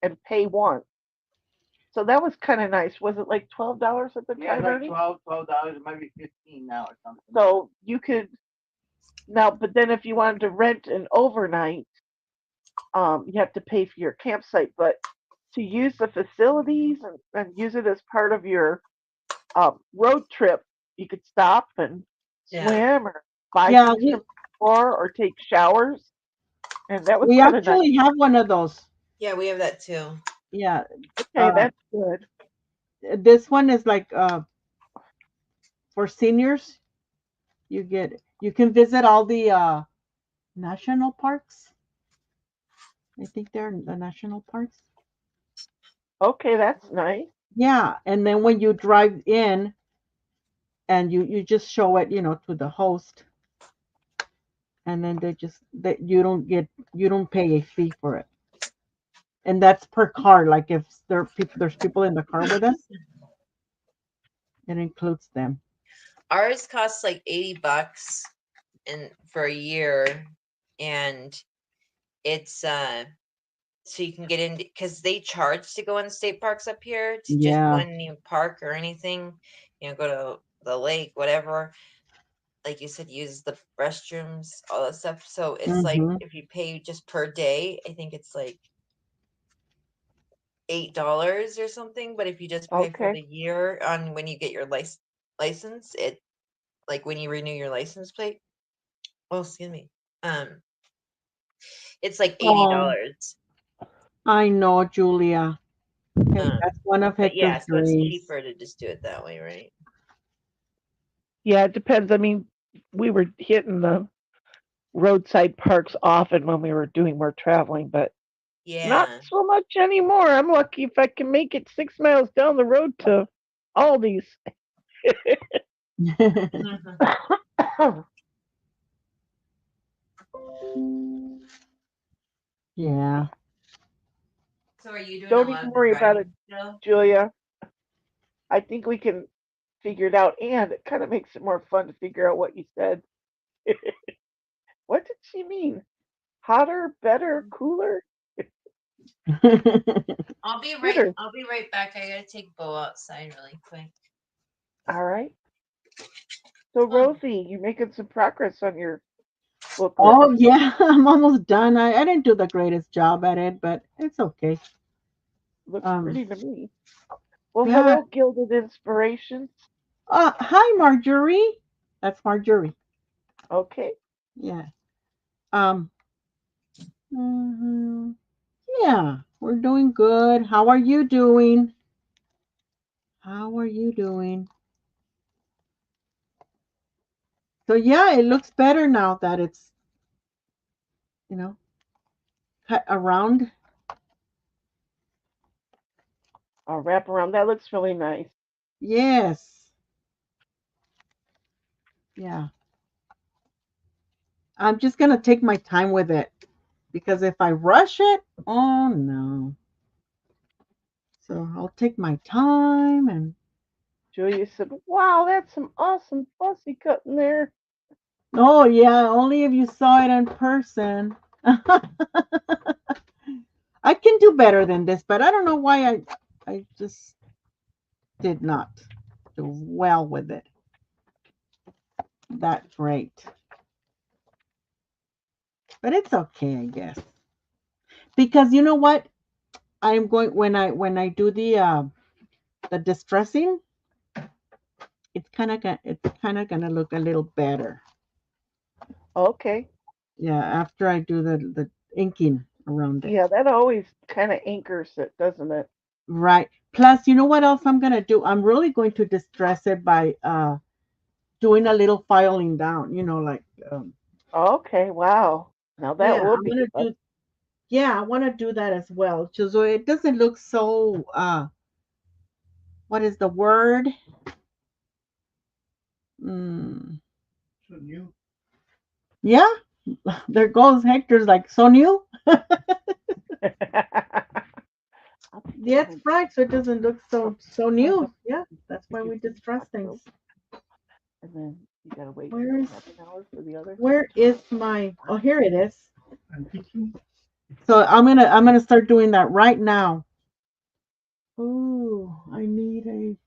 A: and pay once. So that was kind of nice. Was it like $12 at the
D: Yeah, it's
A: time,
D: like
A: Ernie?
D: $12, maybe 15 now or something.
A: So you could now, but then if you wanted to rent an overnight, you have to pay for your campsite. But to use the facilities and use it as part of your road trip, you could stop and
C: Yeah.
A: swim or buy
B: Yeah,
A: things from the store or take showers. And that was
B: we
A: kind of nice.
B: actually have one of those.
C: Yeah, we have that too.
B: Yeah.
A: Okay,
B: Uh,
A: that's good.
B: this one is like for seniors. You can visit all the national parks. I think they're the national parks.
A: Okay, that's nice.
B: Yeah, and then when you drive in and you just show it, to the host, and then they just that you don't pay a fee for it, and that's per car. Like if there's people in the car with us, it includes them.
C: Ours costs like $80 and for a year, and it's so you can get in because they charge to go in state parks up here to just go
B: Yeah.
C: in any park or anything, go to the lake, whatever. Like you said, use the restrooms, all that stuff. So it's like
B: Mm-hmm.
C: if you pay just per day, I think it's like $8 or something. But if you just pay for
A: Okay.
C: the year on when you get your license, it like when you renew your license plate. Oh, excuse me. Um, it's like eighty
B: Oh,
C: dollars.
B: I know, Julia. Hey,
C: Um,
B: that's one of
C: but
B: Hector's
C: yeah, so it's
B: dreams.
C: cheaper to just do it that way, right?
A: Yeah, it depends. I mean, we were hitting the roadside parks often when we were doing more traveling, but not
C: Yeah.
A: so much anymore. I'm lucky if I can make it 6 miles down the road to Aldi's.
B: Yeah.
C: So are you doing a
A: Don't
C: lot
A: even
C: of the
A: worry about it,
C: driving still?
A: Julia. I think we can figure it out, and it kind of makes it more fun to figure out what you said. What did she mean? Hotter, better, cooler, fitter.
C: I'll be right back. I gotta take Bo outside really quick.
A: All right. So,
C: Oh,
A: Rosie, you're making some progress on your booklet.
B: Oh yeah, I'm almost done. I didn't do the greatest job at it, but it's okay.
A: Looks
B: Um,
A: pretty to me. Well,
B: yeah.
A: hello, Gilded Inspirations.
B: Hi, Marjorie. That's Marjorie.
A: Okay.
B: Yeah. Um. mhm. Yeah, we're doing good. How are you doing? How are you doing? So yeah, it looks better now that it's you know cut around.
A: I'll wrap around. That looks really nice.
B: Yes. Yeah. I'm just gonna take my time with it because if I rush it, oh no. So I'll take my time and
A: Julia said, "Wow, that's some awesome fussy cutting there."
B: oh yeah, only if you saw it in person. I can do better than this, but I don't know why I just did not do well with it. That great. But it's okay, I guess. Because you know what? I'm going when I do the distressing, it's kind of gonna look a little better.
A: Okay.
B: Yeah, after I do the inking around it.
A: Yeah, that always kind of anchors it, doesn't it?
B: Right. Plus, you know what else I'm gonna do? I'm really going to distress it by doing a little filing down. Like
A: Okay. Wow. Now that
B: yeah,
A: will
B: I'm
A: be
B: gonna
A: fun.
B: do. Yeah, I want to do that as well, so it doesn't look so. What is the word? Mm,
D: So new.
B: yeah, there goes Hector's like so new.
A: I'll take this
B: That's
A: one.
B: right, so it doesn't look
A: Oh,
B: so
A: hold
B: new.
A: on.
B: Yeah, that's
A: If
B: why
A: you
B: we
A: can
B: distress
A: tuck
B: things.
A: those, and then you gotta wait
B: Where's
A: half an hour for the other.
B: where is my? Oh, here it is.
D: I'm teaching.
B: So I'm gonna start doing that right now. Oh, I need a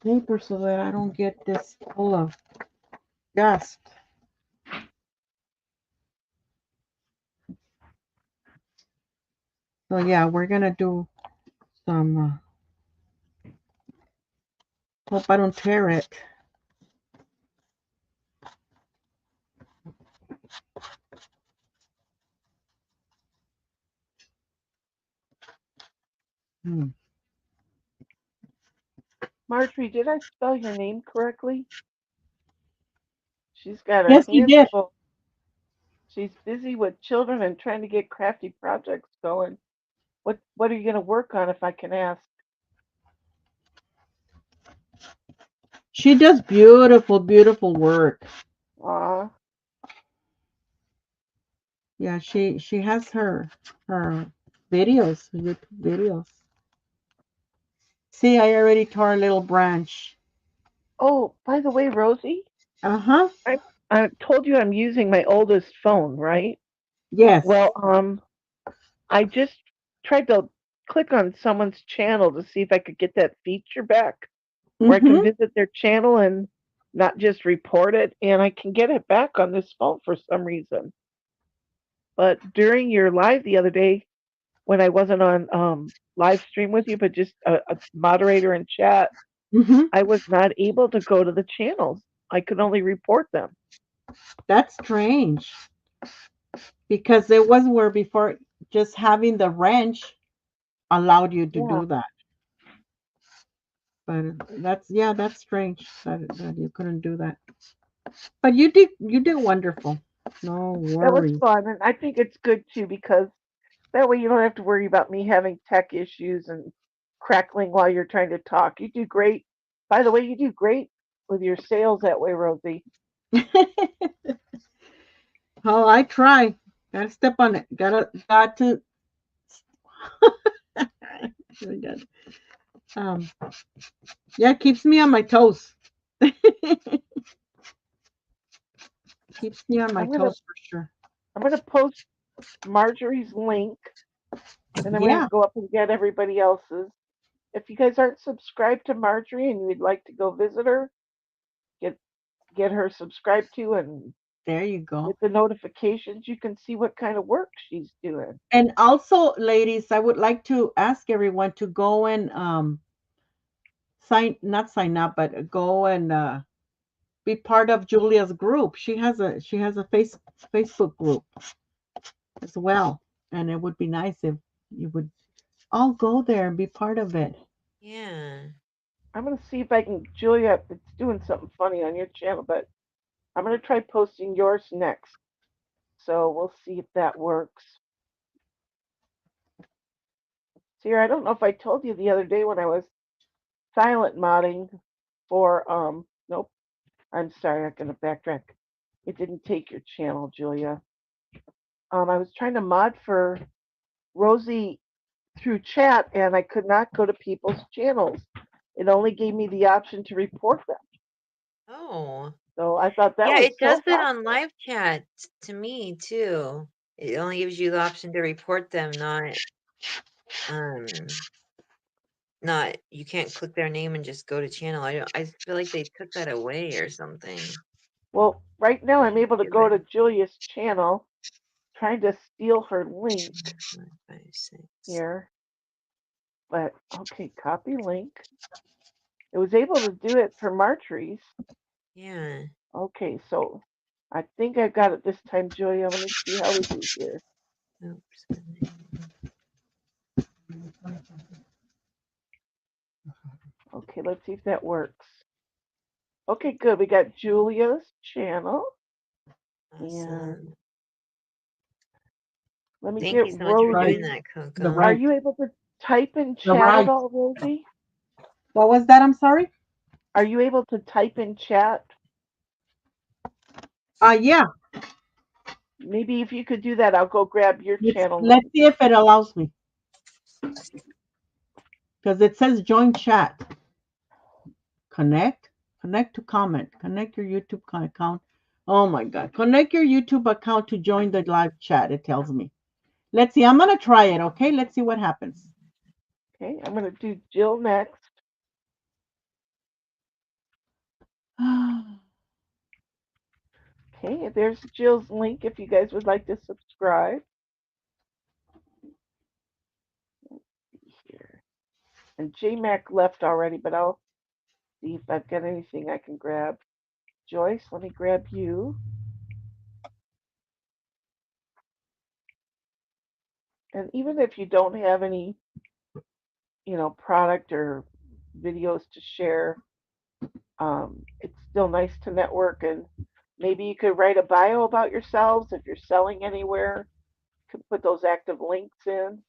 B: paper so that I don't get this full of dust. So yeah, we're gonna do some. Hope I don't tear it. Hmm.
A: Marjorie, did I spell your name correctly? She's got her
B: Yes, you
A: hands
B: did.
A: full. She's busy with children and trying to get crafty projects going. What are you gonna work on, if I can ask?
B: She does beautiful, beautiful work.
A: Aw.
B: Yeah, she has her videos, YouTube videos. See, I already tore a little branch.
A: Oh, by the way, Rosie,
B: Uh-huh.
A: I I told you I'm using my oldest phone, right?
B: Yes.
A: Well, I just tried to click on someone's channel to see if I could get that feature back where I can
B: Mm-hmm.
A: visit their channel and not just report it, and I can get it back on this phone for some reason. But during your live the other day, when I wasn't on live stream with you, but just a moderator in chat,
B: Mm-hmm.
A: I was not able to go to the channels. I could only report them.
B: That's strange because it was where before just having the wrench allowed you to
A: Yeah,
B: do that. But that's strange that you couldn't do that. But you did wonderful. No
A: that was
B: worries.
A: fun, and I think it's good too because that way you don't have to worry about me having tech issues and crackling while you're trying to talk. You do great. By the way, you do great with your sales that way, Rosie.
B: Oh, I try. Gotta step on it. Got to. um, yeah, keeps me on my toes. Keeps me on my
A: I'm gonna
B: toes for sure.
A: I'm gonna post Marjorie's link, and I'm gonna
B: Yeah,
A: go up and get everybody else's. If you guys aren't subscribed to Marjorie and you'd like to go visit her, get get her subscribed to and
B: there you go.
A: get the notifications. You can see what kind of work she's doing.
B: And also, ladies, I would like to ask everyone to go and not sign up, but go and be part of Julia's group. She has a Facebook group as well, and it would be nice if you would all go there and be part of it.
C: Yeah.
A: I'm gonna see if I can. Julia, it's doing something funny on your channel, but I'm gonna try posting yours next. So we'll see if that works. See, I don't know if I told you the other day when I was silent modding for nope. I'm sorry, I'm gonna backtrack. It didn't take your channel, Julia. I was trying to mod for Rosie through chat and I could not go to people's channels. It only gave me the option to report them.
C: Oh.
A: So I thought that
C: Yeah,
A: was
C: it does
A: so
C: it on
A: helpful.
C: live chat to me too. It only gives you the option to report them, um not you can't click their name and just go to channel. I feel like they took that away or something.
A: Well, right now I'm able to go to
C: Stupid.
A: Julia's channel, trying to steal her link
C: 556.
A: here. But okay, copy link. It was able to do it for Marjorie's.
C: Yeah.
A: Okay, so I think I got it this time, Julia. Let me see how we do here.
C: Oops.
A: Okay, let's see if that works. Okay, good. We got Julia's channel. And
C: Awesome.
A: let me
C: Thank
A: get
C: you so much for
B: Right,
C: doing
A: Rosie.
C: that,
B: the
C: Coco.
A: Are
B: right,
A: you able to type in
B: the
A: chat at
B: right.
A: all, Rosie?
B: What was that? I'm sorry.
A: Are you able to type in chat?
B: Yeah.
A: Maybe if you could do that, I'll go grab your channel
B: Let's
A: link.
B: see if it allows me because it says join chat. Connect, connect to comment, connect your YouTube account. Oh my God, connect your YouTube account to join the live chat. It tells me. Let's see. I'm gonna try it. Okay. Let's see what happens.
A: Okay, I'm going to do Jill next. Okay, there's Jill's link if you guys would like to subscribe. Here. And JMac left already, but I'll see if I've got anything I can grab. Joyce, let me grab you. And even if you don't have any, product or videos to share, it's still nice to network and maybe you could write a bio about yourselves if you're selling anywhere. You could put those active links in.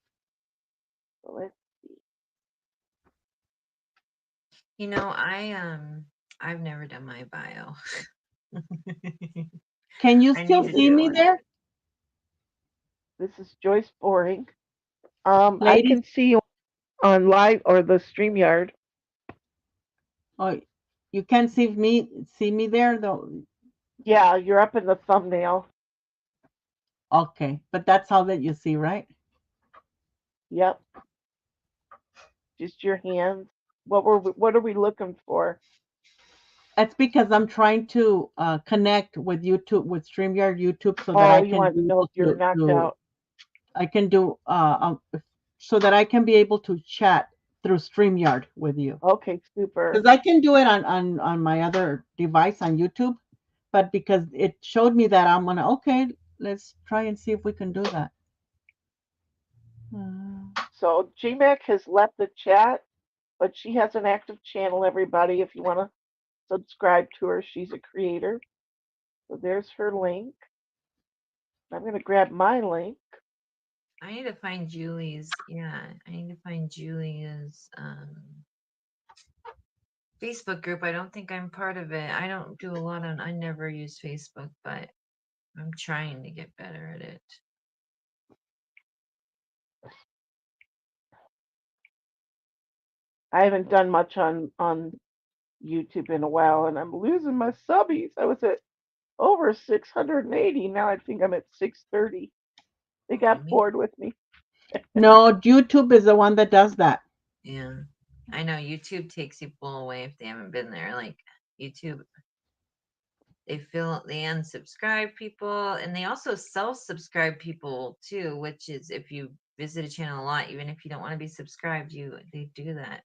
A: So let's see.
C: I've never done my bio.
B: Can you
C: I
B: still
C: need to
A: This,
B: see
C: do
B: me
C: one.
B: there,
A: this is Joyce Boring. I
B: ladies?
A: can see you on live or the StreamYard.
B: Oh, you can see me there though.
A: Yeah, you're up in the thumbnail.
B: Okay, but that's all that you see, right?
A: Yep, just your hands. What are we looking for?
B: That's because I'm trying to connect with YouTube, with StreamYard YouTube, so that
A: Oh,
B: I
A: you
B: can
A: want to
B: be
A: know if
B: able
A: you're knocked
B: to
A: out.
B: I can do so that I can be able to chat through StreamYard with you.
A: Okay,
B: Because
A: super.
B: I can do it on my other device on YouTube, but because it showed me that I'm gonna okay, let's try and see if we can do that.
A: So GMAC has left the chat, but she has an active channel, everybody, if you want to subscribe to her. She's a creator. So there's her link. I'm going to grab my link.
C: I need to find Julie's. Yeah, I need to find Julie's Facebook group. I don't think I'm part of it. I don't do a lot on. I never use Facebook, but I'm trying to get better at it.
A: I haven't done much on YouTube in a while, and I'm losing my subbies. I was at over 680. Now I think I'm at 630. They
C: Oh,
A: got
C: me?
A: bored with me.
B: No, YouTube is the one that does that.
C: Yeah. I know YouTube takes people away if they haven't been there. Like YouTube, they unsubscribe people, and they also self-subscribe people too, which is if you visit a channel a lot, even if you don't want to be subscribed, they do that.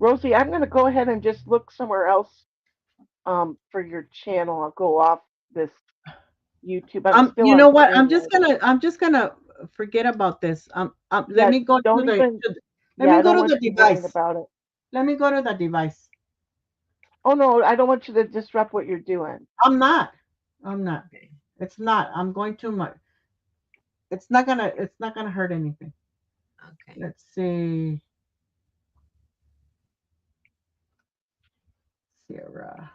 A: Rosie, I'm going to go ahead and just look somewhere else for your channel. I'll go off this YouTube. I'm still
B: You
A: on
B: know what?
A: Paramount.
B: I'm just gonna forget about this. Let
A: Yeah,
B: me go to
A: don't even.
B: let
A: Yeah,
B: me
A: I
B: go
A: don't
B: to
A: want
B: the
A: you worrying
B: device.
A: about it.
B: Let me go to the device.
A: Oh no, I don't want you to disrupt what you're doing.
B: I'm not. I'm not.
C: Okay.
B: It's not. I'm going to my. It's not gonna hurt anything.
C: Okay.
B: Let's see, Sarah.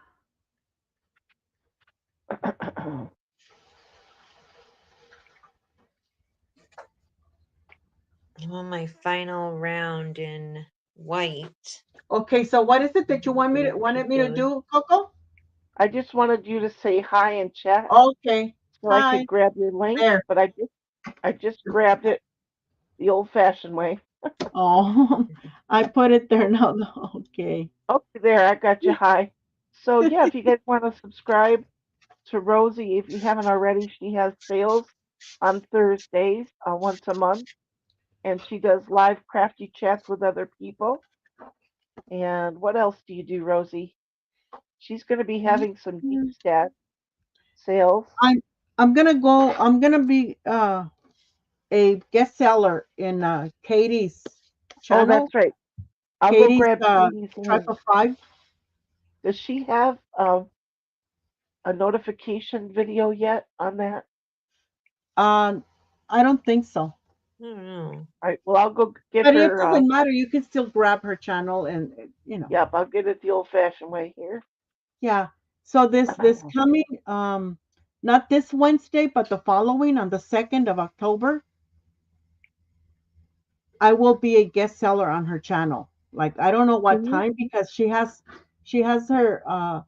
C: I'm on my final round in white.
B: Okay, so what is it that you wanted
C: Keep
B: me to
C: going.
B: do, Coco?
A: I just wanted you to say hi in chat
B: Okay.
A: so I could
B: Hi.
A: grab your link,
B: There.
A: but I just grabbed it the old-fashioned way.
B: Oh, I put it there now. Okay.
A: Okay, there, I got you. Hi. So yeah, if you guys want to subscribe to Rosie, if you haven't already, she has sales on Thursdays, once a month, and she does live crafty chats with other people. And what else do you do, Rosie? She's going to be having some deep stat sales.
B: I'm I'm gonna be a guest seller in Katie's
A: Oh,
B: channel.
A: that's right. I'll go
B: Katie's
A: grab Katie's
B: Tribe
A: link.
B: of Five.
A: Does she have a notification video yet on that?
B: Um, I don't think so.
C: I don't know.
A: All right. Well, I'll go get
B: But it
A: her.
B: doesn't matter. You can still grab her channel and
A: Yep, I'll get it the old-fashioned way here.
B: yeah. So this coming not this Wednesday, but the following on the 2nd of October, I will be a guest seller on her channel. Like I don't know what
A: Mhm.
B: time because she has her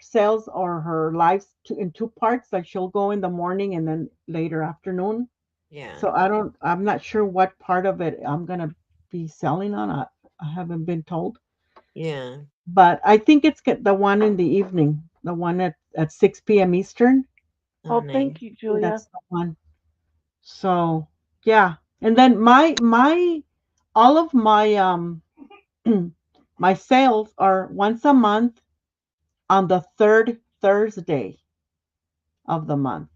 B: sales or her lives in two parts. Like she'll go in the morning and then later afternoon.
C: Yeah.
B: So I'm not sure what part of it I'm gonna be selling on. I haven't been told.
C: Yeah.
B: But I think it's the one in the evening, the one at 6 p.m. Eastern.
C: Oh,
A: Oh,
C: nice.
A: thank you,
B: I think
A: Julia.
B: that's the one. So yeah, and then my all of my my sales are once a month on the third Thursday of the month.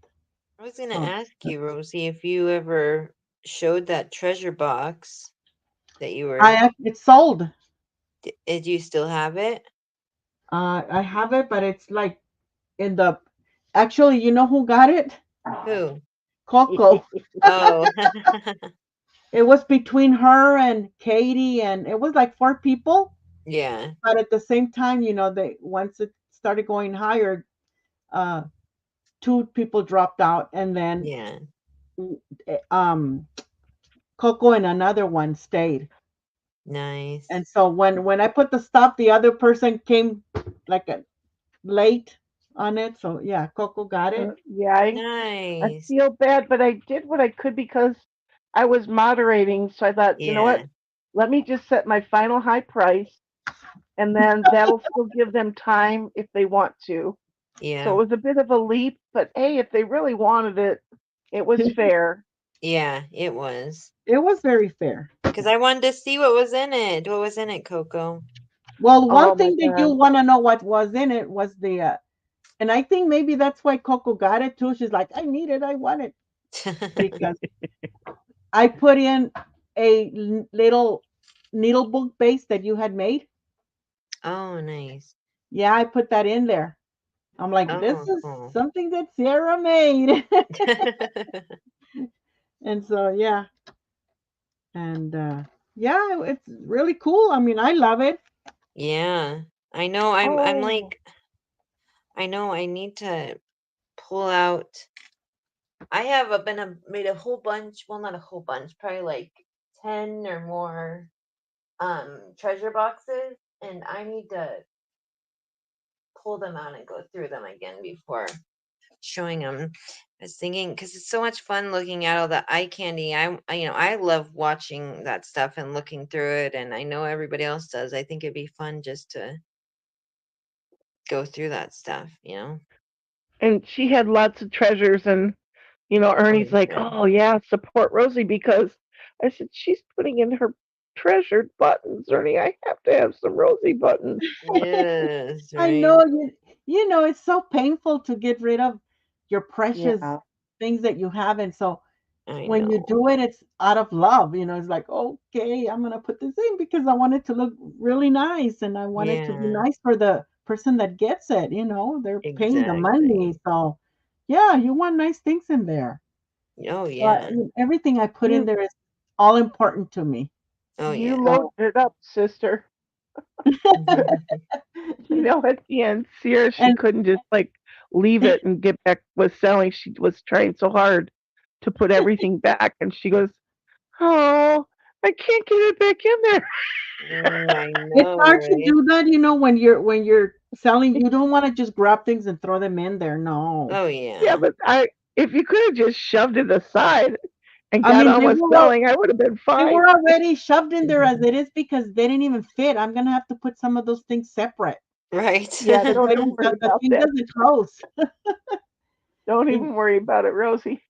C: I was gonna
B: So
C: ask you, Rosie, if you ever showed that treasure box that you were.
B: it's sold.
C: Did you still have it?
B: I have it, but it's like in the actually, you know who got it?
C: Who?
B: Coco.
C: Oh.
B: It was between her and Katie, and it was like four people.
C: Yeah.
B: But at the same time, they once it started going higher, uh, two people dropped out, and then
C: Yeah.
B: um, Coco and another one stayed.
C: Nice.
B: And so when I put the stop, the other person came like late on it. So yeah, Coco got it.
A: Yeah, I
C: Nice.
A: feel bad, but I did what I could because I was moderating. So I thought, you know what?
C: Yeah.
A: Let me just set my final high price, and then that'll still give them time if they want to. So
C: Yeah.
A: it was a bit of a leap, but hey, if they really wanted it, it was fair.
C: Yeah, it was.
B: It was very fair.
C: Because I wanted to see what was in it. What was in it, Coco?
B: Well, one
A: Oh my
B: thing that you
A: God.
B: want to know what was in it was and I think maybe that's why Coco got it too. She's like, I need it, I want it because I put in a little needle book base that you had made.
C: Oh, nice.
B: Yeah, I put that in there. I'm like, this
C: Oh,
B: is
C: cool.
B: something that Sierra made. And so, yeah. And yeah, it's really cool. I mean, I love it.
C: Yeah. I know I'm
A: Oh,
C: like I know I need to pull out. I have made a whole bunch, well not a whole bunch, probably like 10 or more treasure boxes, and I need to pull them out and go through them again before showing them. I was thinking because it's so much fun looking at all the eye candy. I love watching that stuff and looking through it, and I know everybody else does. I think it'd be fun just to go through that stuff.
A: and she had lots of treasures, and
C: Oh,
A: Ernie's
C: I'm
A: like,
C: sure.
A: oh yeah, support Rosie because I said she's putting in her treasured buttons, Ernie. I have to have some Rosie buttons.
C: Yes,
B: I
C: right.
B: know it's so painful to get rid of your precious
A: Yeah.
B: things that you have. And so
C: I
B: when you
C: know.
B: do it, it's out of love. It's like, okay, I'm going to put this in because I want it to look really nice and I want it to be
C: Yeah,
B: nice for the person that gets it. They're paying the money.
C: exactly.
B: So, yeah, you want nice things in there.
C: Oh
B: So
C: yeah.
B: everything I put in
A: You
B: there is all important to me.
C: Oh
A: you
C: yeah.
B: So,
A: loaded it up, sister. At the end, Sierra, she
B: and
A: couldn't just like leave it and get back with selling. She was trying so hard to put everything back, and she goes, "Oh, I can't get it back in there."
C: I
B: it's
C: know,
B: hard to
C: right?
B: do that, when you're selling, you don't want to just grab things and throw them in there. No.
C: Oh
A: Yeah,
C: yeah.
A: but if you could have just shoved it aside and
B: I
A: got
B: mean,
A: on with selling, I would have been
B: they
A: fine.
B: were already shoved in there as it is because they didn't even fit. I'm gonna have to put some of those things separate
C: Right.
A: Yeah,
B: because
A: don't
B: they
A: even
B: don't.
A: worry
B: The
A: about
B: thing
A: that.
B: doesn't close.
A: Don't
B: You
A: even worry about it, Rosie.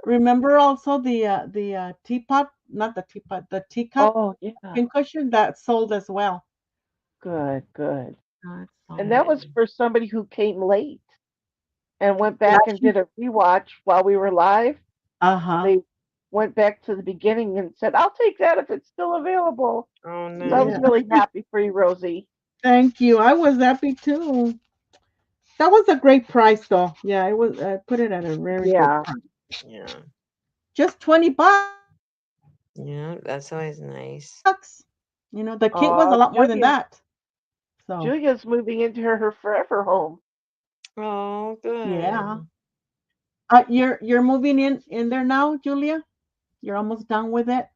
B: remember also the teapot, not the teapot, the teacup
A: Oh yeah,
B: pincushion that sold as well.
A: good, good.
B: Oh, it's
A: And
B: sold.
A: that was
C: Good.
A: for somebody who came late and went
B: Yeah.
A: back and did a rewatch while we were live.
B: Uh huh.
A: They went back to the beginning and said, "I'll take that if it's still available."
C: Oh
A: So I was
B: Yeah.
C: nice.
A: really happy for you, Rosie.
B: Thank you. I was happy too. That was a great price, though. Yeah, it was. I put it at a very good
A: Yeah.
B: price.
C: Yeah.
B: Just $20.
C: Yeah, that's always nice.
B: The kit was a
A: Oh,
B: lot more than that. So
A: Julia's moving into her forever home.
C: Oh,
B: yeah.
C: good.
B: You're moving in there now, Julia. You're almost done with it.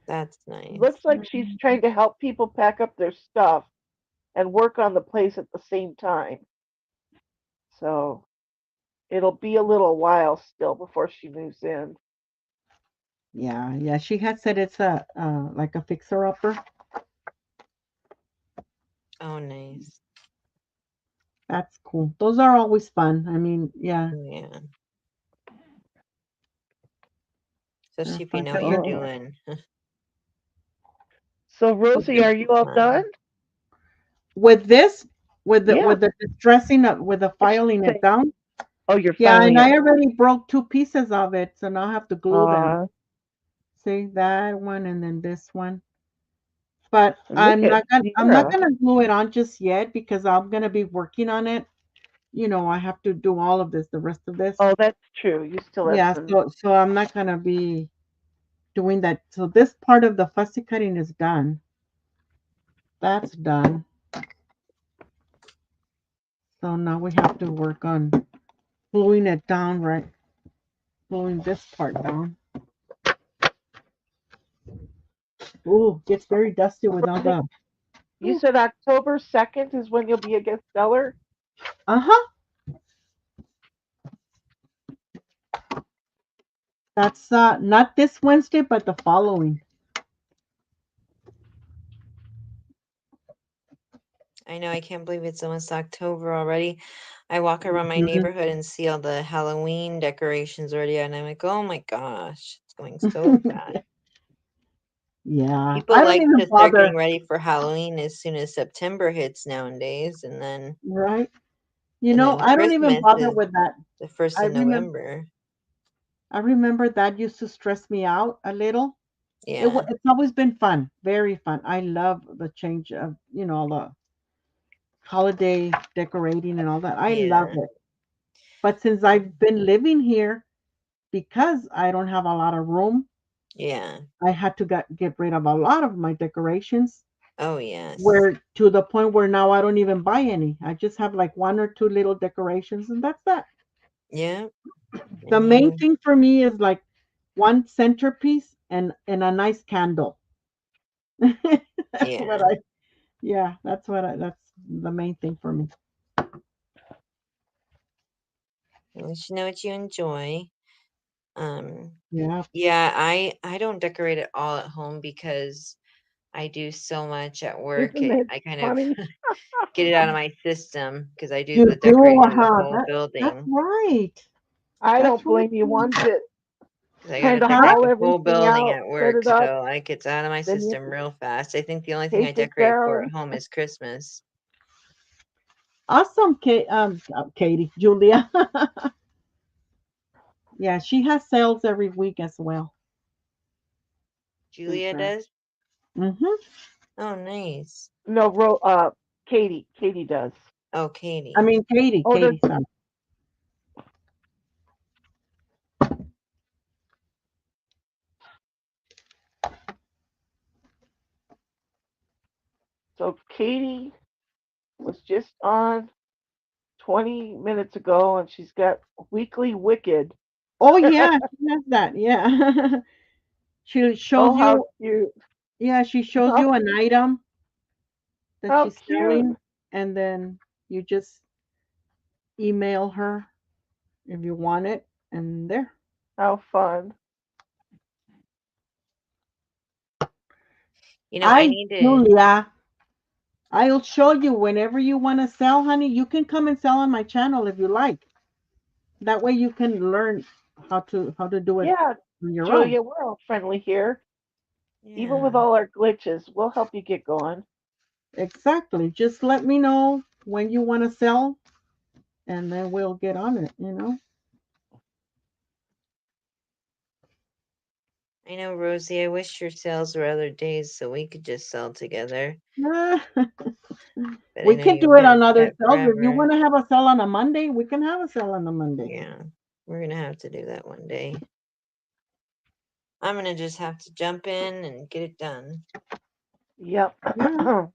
C: That's nice.
A: Looks like she's trying to help people pack up their stuff and work on the place at the same time. So it'll be a little while still before she moves in.
B: Yeah, yeah. She had said it's a like a fixer upper.
C: Oh, nice.
B: That's cool. Those are always fun. I mean, yeah,
C: Yeah.
B: they're
C: Especially if you
B: fun.
C: know what you're
A: Oh.
C: doing.
A: So Rosie, are you all done?
C: Fun.
B: With this, with the
A: Yeah.
B: with the distressing of with the
A: I should
B: filing it
A: say,
B: down.
A: oh, you're
B: Yeah, and
A: filing it.
B: I already broke two pieces of it, so now I have to glue them.
A: Uh,
B: See that one and then this one. But
A: look at
B: I'm not
A: Sierra.
B: gonna glue it on just yet because I'm gonna be working on it. I have to do all of this, the rest of this.
A: Oh, that's true. You still have
B: Yeah,
A: some.
B: so I'm not gonna be doing that. So this part of the fussy cutting is done. That's done. So now we have to work on gluing it down, right? Gluing this part down. Ooh, gets very dusty with all
A: Rosie,
B: the.
A: you said October 2nd is when you'll be a guest seller.
B: Uh-huh. That's not this Wednesday, but the following.
C: I know, I can't believe it's almost October already. I walk around my
B: Mhm.
C: neighborhood and see all the Halloween decorations already, and I'm like, oh my gosh, it's going so fast.
B: Yeah,
C: People
B: I don't
C: like
B: even
C: to start
B: bother,
C: getting ready for Halloween as soon as September hits nowadays,
B: right?
C: and then
B: I don't even
C: Christmas
B: bother
C: is
B: with that.
C: the first
B: I
C: of
B: remember
C: November.
B: I remember that used to stress me out a little.
C: Yeah,
B: It's always been fun, very fun. I love the change of, all the holiday decorating and all that. I love
C: yeah,
B: it. But since I've been living here, because I don't have a lot of room,
C: yeah.
B: I had to get rid of a lot of my decorations,
C: Oh yes,
B: where to the point where now I don't even buy any. I just have like one or two little decorations and that's that.
C: yeah. I
B: The main
C: mean,
B: thing for me is like one centerpiece and a nice candle. That's what
C: yeah.
B: I yeah, that's the main thing for me.
C: At least you know what you enjoy. Um,
B: Yeah.
C: yeah, I don't decorate at all at home because I do so much at work.
A: Isn't that
C: I kind of
A: funny?
C: get it out of my system because I do
B: You
C: the
B: do,
C: decorating of the whole
B: that's
C: building.
B: right.
A: I
B: That's
A: don't
B: right.
A: blame you one bit.
C: Because I got to
A: Kind of
B: Huh?
C: decorate
A: haul
C: the whole
A: everything
C: building
A: out,
C: at
A: set
C: work,
A: it up,
C: so it gets out of my
A: then you have
C: system
A: to
C: real fast. I think the only thing I
A: take it
C: decorate for
A: down.
C: at home is Christmas.
B: Awesome, Katie, Julia. Yeah, she has sales every week as well.
C: Julia does?
B: Hmm.
C: Oh, nice.
A: No, Katie. Katie does.
C: Oh,
B: I
C: Katie.
B: mean, Katie,
A: Oh,
B: Katie, sorry.
A: so Katie was just on 20 minutes ago, and she's got Weekly Wicked.
B: Oh yeah, she has that. Yeah, she shows
A: Oh, how
B: you.
A: cute!
B: Yeah, she shows
A: How,
B: you an item that
A: how
B: she's
A: cute!
B: selling, and then you just email her if you want it, and there.
A: How fun!
C: I
B: I,
C: need to.
B: Julia, I'll show you whenever you want to sell, honey. You can come and sell on my channel if you like. That way you can learn how to do it
A: Yeah,
B: on your own.
A: Julia, we're all friendly here. Even with
C: Yeah.
A: all our glitches, we'll help you get going.
B: Exactly. Just let me know when you want to sell, and then we'll get on it.
C: I know, Rosie. I wish your sales were other days so we could just sell together. But I
B: We
C: know
B: can
C: you're
B: do it on
C: work
B: other
C: at
B: sales. If you
C: forever.
B: want to have a sale on a Monday, we can have a sale on a Monday.
C: Yeah. We're gonna have to do that one day. I'm gonna just have to jump in and get it done.
A: Yep.
B: Yeah.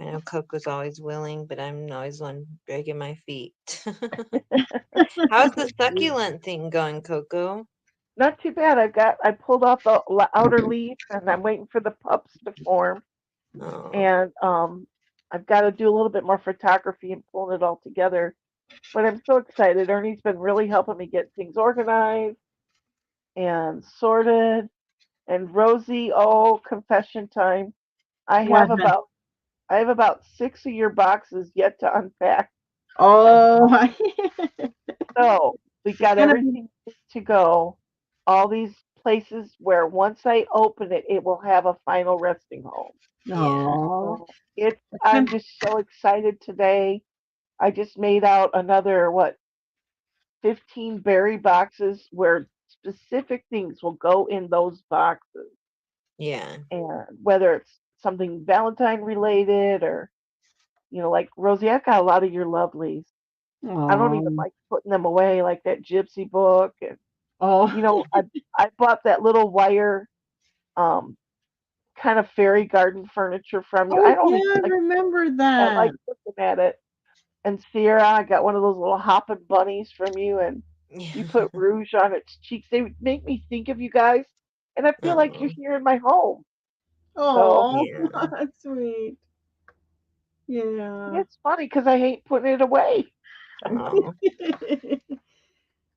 C: I know Coco's always willing, but I'm always one dragging my feet. How's the succulent thing going, Coco?
A: Not too bad. I pulled off the outer leaf, and I'm waiting for the pups to form.
C: Oh,
A: And I've got to do a little bit more photography and pulling it all together. But I'm so excited. Ernie's been really helping me get things organized and sorted. And Rosie, oh, confession time. I
B: What?
A: have about I have about 6 of your boxes yet to unpack.
B: Oh,
C: oh,
A: So we got
B: gonna be.
A: everything to go. All these places where once I open it, it will have a final resting home.
C: yeah,
B: Oh,
A: So it's
B: it's
A: I'm
B: gonna.
A: just so excited today. I just made out another 15 berry boxes where specific things will go in those boxes.
C: yeah.
A: And whether it's something Valentine related or like Rosie, I've got a lot of your lovelies. I don't even
B: Oh,
A: like putting them away, like that gypsy book. And
B: oh,
A: you know, I I bought that little wire um kind of fairy garden furniture from you.
B: oh
A: I don't
B: yeah,
A: even
B: I
A: like
B: remember
A: I
B: that.
A: like looking at it. And Sierra, I got one of those little hopping bunnies from you, and you put rouge on its cheeks. They make me think of you guys, and I feel like
C: Oh,
A: you're here in my home. So
B: Oh,
C: yeah.
B: that's sweet. Yeah.
A: it's funny because I hate putting it away.
C: Oh,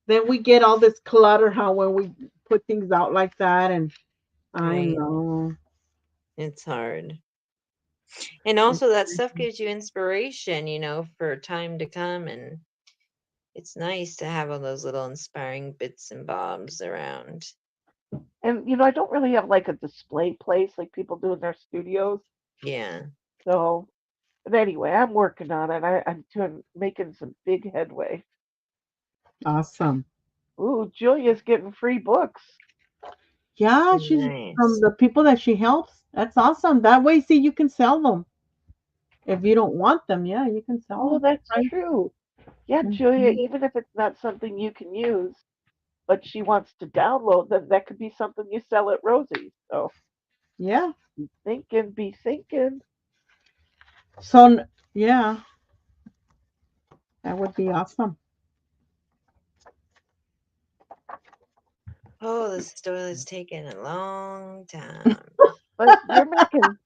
B: Then we get all this clutter how when we put things out like that, and I
C: right.
B: know.
C: It's hard. And also that stuff gives you inspiration, for time to come, and it's nice to have all those little inspiring bits and bobs around.
A: And I don't really have like a display place like people do in their studios.
C: Yeah.
A: So, but anyway, I'm working on it. I'm making some big headway.
B: Awesome.
A: Ooh, Julia's getting free books.
B: Yeah, she's from
C: Nice.
B: the people that she helps. That's awesome. That way, see, you can sell them. If you don't want them, yeah, you can sell
A: Oh,
B: them.
A: that's
B: Right?
A: true. Yeah, Julia,
B: Mhm.
A: even if it's not something you can use, but she wants to download, then that could be something you sell at Rosie's. So
B: Yeah.
A: be thinking.
B: So, yeah, that would be awesome.
C: Oh, this story is taking a long time.
A: But you're making.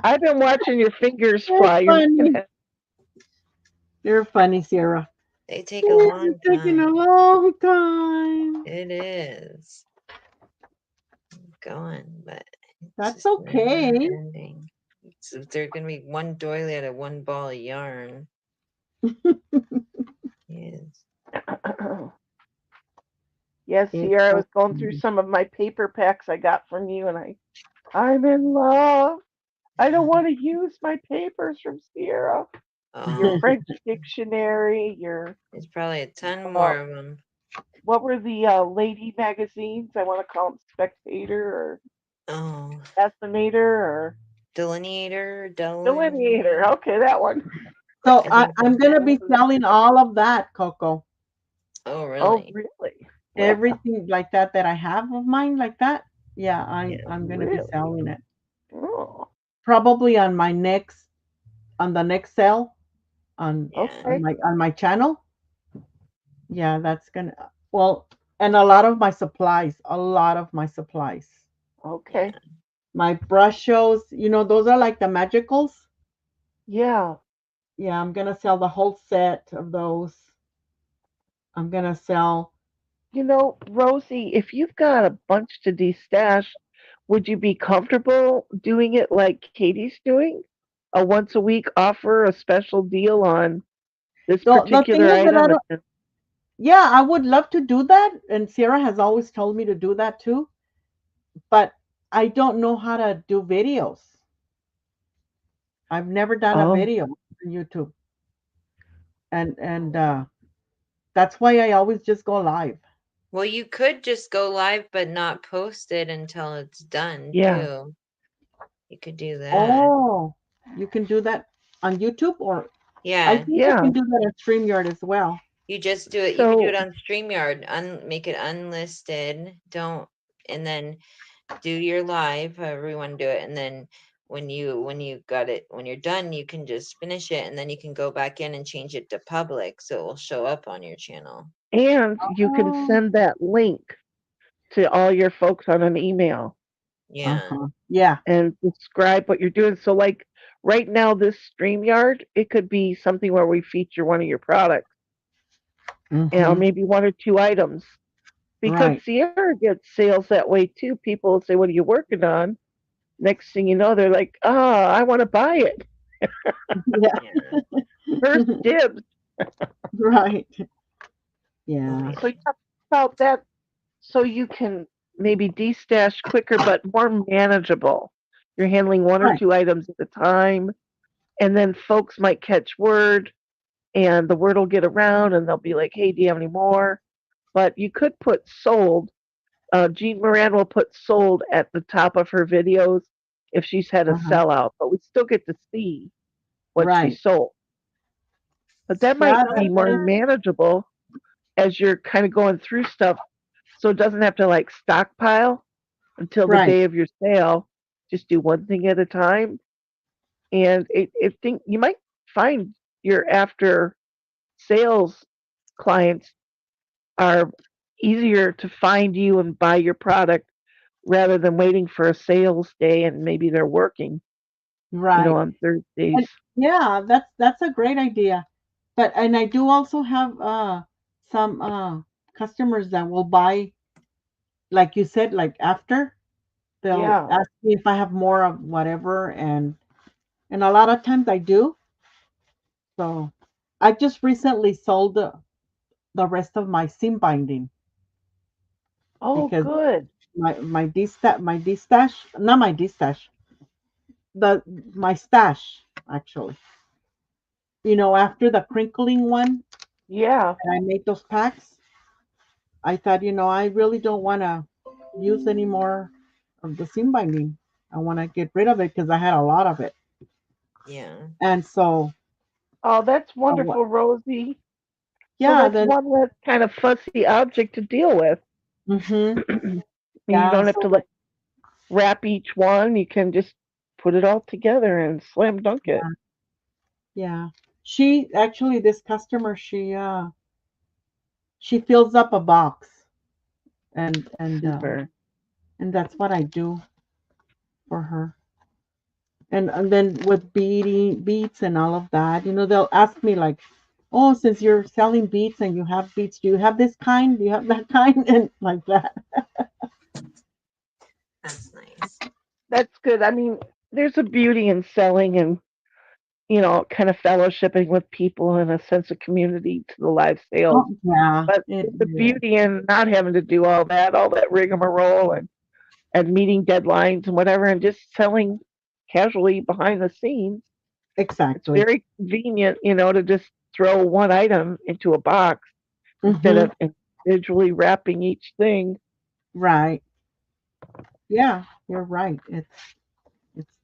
A: I've been watching your fingers
B: You're
A: fly. You're making
B: funny.
A: head.
B: You're funny, Sarah.
C: They take a long
B: It's taking a
C: time.
B: long time.
C: It is going, but it's
B: That's
C: just never
B: okay.
C: ending. So there's gonna be one doily out of one ball of yarn. Yes.
A: Yes,
B: It's
A: Sierra, I was going through
B: okay.
A: some of my paper packs I got from you, and I'm in love. I don't want to use my papers from Sierra. your
C: Oh,
A: French dictionary, your
C: there's probably a ton
A: uh,
C: more of them.
A: what were the lady magazines? I want to call them Spectator or
C: Oh,
A: Fascinator or
C: delineator,
A: Delineator. Okay, that one.
B: So
C: I think
B: I'm gonna be
A: Those-
B: selling all of that, Coco.
C: oh,
A: Oh,
C: really?
A: really? Well,
B: Everything like that that I have of mine like that. Yeah,
C: Yeah.
B: I'm gonna be
A: really?
B: selling it.
A: Oh,
B: Probably on the next sale
C: Yeah.
A: okay,
B: on my channel. Yeah, that's gonna well, and a lot of my supplies, a lot of my supplies.
A: okay.
C: Yeah.
B: My brush shows, those are like the magicals.
A: Yeah.
B: Yeah, I'm gonna sell the whole set of those. I'm gonna sell.
A: Rosie, if you've got a bunch to destash, would you be comfortable doing it like Katie's doing? A once a week offer, a special deal on this
B: The thing
A: particular
B: is that I
A: item.
B: don't.
A: And
B: Yeah, I would love to do that, and Sierra has always told me to do that too. But I don't know how to do videos. I've never done a
A: oh,
B: video on YouTube, and that's why I always just go live.
C: Well, you could just go live but not post it until it's done
A: yeah.
C: too. You could do that.
B: Oh, you can do that on YouTube, or I
C: Yeah.
B: think I
A: Yeah.
B: can do that on StreamYard as well.
C: You just do it. You could do it
A: So,
C: on StreamYard. Make it unlisted. Don't and then do your live, however you want to do it, and then when you got it when you're done, you can just finish it and then you can go back in and change it to public so it will show up on your channel.
A: and you can
B: Oh,
A: send that link to all your folks on an email
C: Yeah.
B: uh-huh. Yeah.
A: and describe what you're doing. So, like right now, this StreamYard, it could be something where we feature one of your products, or
B: Mm-hmm.
A: maybe one or two items. Because
B: Right.
A: Sierra gets sales that way too. People will say, "What are you working on?" Next thing you know, they're like, "Ah, I want to buy it.
B: Yeah.
C: Yeah.
A: First dibs."
B: Right.
C: Oh
B: Yeah.
A: So
C: yeah.
A: you talk about that so you can maybe destash quicker but more manageable. You're handling one or
B: Right.
A: two items at a time, and then folks might catch word, and the word will get around, and they'll be like, "Hey, do you have any more?" But you could put sold. Jean Moran will put sold at the top of her videos if she's had a
B: Uh-huh.
A: sellout, but we still get to see what she
B: Right.
A: sold. But that
B: Yeah,
A: might
B: that's
A: be more
C: Sometimes
B: good.
A: manageable as you're kind of going through stuff so it doesn't have to like stockpile until the
B: Right.
A: day of your sale. Just do one thing at a time. And it think you might find your after sales clients are easier to find you and buy your product rather than waiting for a sales day and maybe they're working,
B: Right.
A: on Thursdays.
B: And yeah, that's a great idea. But and I do also have some customers that will buy, like you said, like after they'll
A: Yeah.
B: ask me if I have more of whatever, and a lot of times I do. So I just recently sold the rest of my seam binding
A: Oh,
B: because
A: good.
B: my destash, not my destash, the my stash actually. After the crinkling one
A: Yeah.
B: and I made those packs, I thought, I really don't want to use any more of the seam binding. I want to get rid of it because I had a lot of it.
C: yeah.
B: And so,
A: Oh, that's
B: what?
A: wonderful, Rosie. So
B: Yeah,
A: that's
B: then,
A: one less kind of fussy object to deal with.
B: hmm
A: And you
B: yeah,
A: don't have
B: so
A: to like wrap each one. You can just put it all together and slam dunk it.
B: yeah, yeah. She actually, this customer, she fills up a box, and and uh,
A: Super.
B: and that's what I do for her. And then with beats and all of that, they'll ask me like, "Oh, since you're selling beats and you have beats, do you have this kind? Do you have that kind?" And like that.
C: That's nice.
A: That's good. I mean, there's a beauty in selling and, kind of fellowshipping with people and a sense of community to the live sales.
B: Oh, yeah,
A: But
B: it
A: the
B: is.
A: beauty in not having to do all that rigmarole and meeting deadlines and whatever, and just selling casually behind the scenes. It's
B: Exactly.
A: very convenient, to just throw one item into a box instead
B: Mm-hmm.
A: of individually wrapping each thing.
B: Right. Yeah, you're right. It's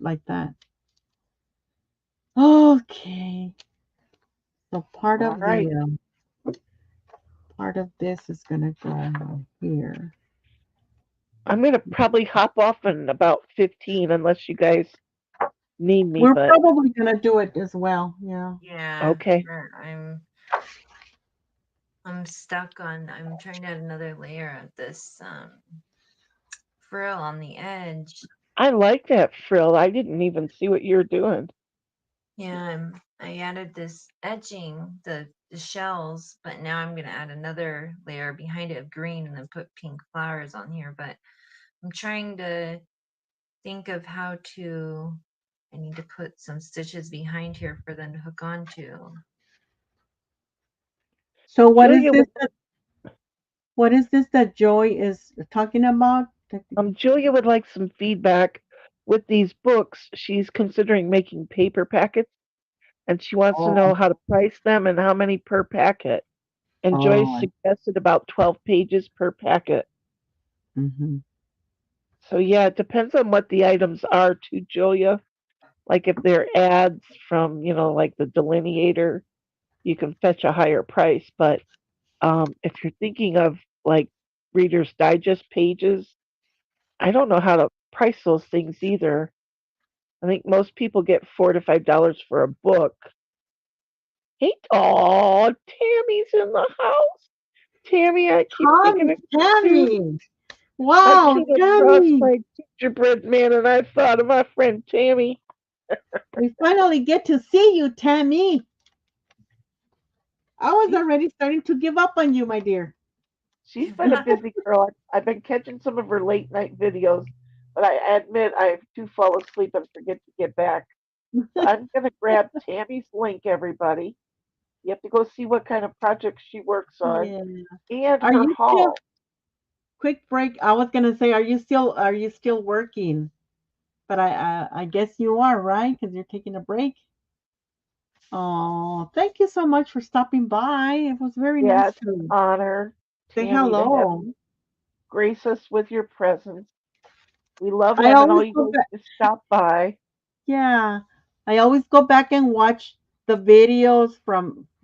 B: like that. Okay. So
A: All right.
B: part of this is gonna go here.
A: I'm going to probably hop off in about 15 unless you guys need me,
B: We're
A: but
B: probably gonna do it as well. Yeah.
C: Yeah,
A: okay.
C: I'm stuck on. I'm trying to add another layer of this frill on the edge.
A: I like that frill. I didn't even see what you were doing.
C: Yeah, I added this edging, the shells, but now I'm gonna add another layer behind it of green and then put pink flowers on here. But I'm trying to think of how to. I need to put some stitches behind here for them to hook onto.
B: So
A: Julia would
B: what is this that Joy is talking about?
A: Julia would like some feedback with these books. She's considering making paper packets and she wants to
B: Oh,
A: know how to price them and how many per packet. And Joyce
B: oh.
A: suggested about 12 pages per packet.
B: Mm-hmm.
A: So yeah, it depends on what the items are to Julia. Like if they're ads from, like the delineator, you can fetch a higher price. But if you're thinking of like Reader's Digest pages, I don't know how to price those things either. I think most people get $4 to $5 for a book. Hey, oh, Tammy's in the house. Tammy, I keep thinking
B: Tommy,
A: of you.
B: Tammy.
A: I
B: Wow,
A: came across
B: Tammy.
A: my gingerbread man and I thought of my friend Tammy.
B: We finally get to see you, Tammy. I was
A: She's
B: already starting to give up on you, my dear.
A: she's been a busy girl. I've been catching some of her late night videos, but I admit I do fall asleep and forget to get back. So I'm gonna grab Tammy's link, everybody. You have to go see what kind of projects she works on
B: Yeah.
A: and
B: Are
A: her
B: you still
A: haul.
B: quick break? I was gonna say, are you still working? But I guess you are, right? Because you're taking a break. Oh, thank you so much for stopping by. It was very
A: Yeah,
B: nice
A: it's an
B: to
A: honor,
B: say
A: Tammy, to have
B: hello.
A: you grace us with your presence. We love
B: I
A: having
B: always
A: all you
B: go
A: guys
B: back.
A: to stop by.
B: Yeah, I always go back and watch the videos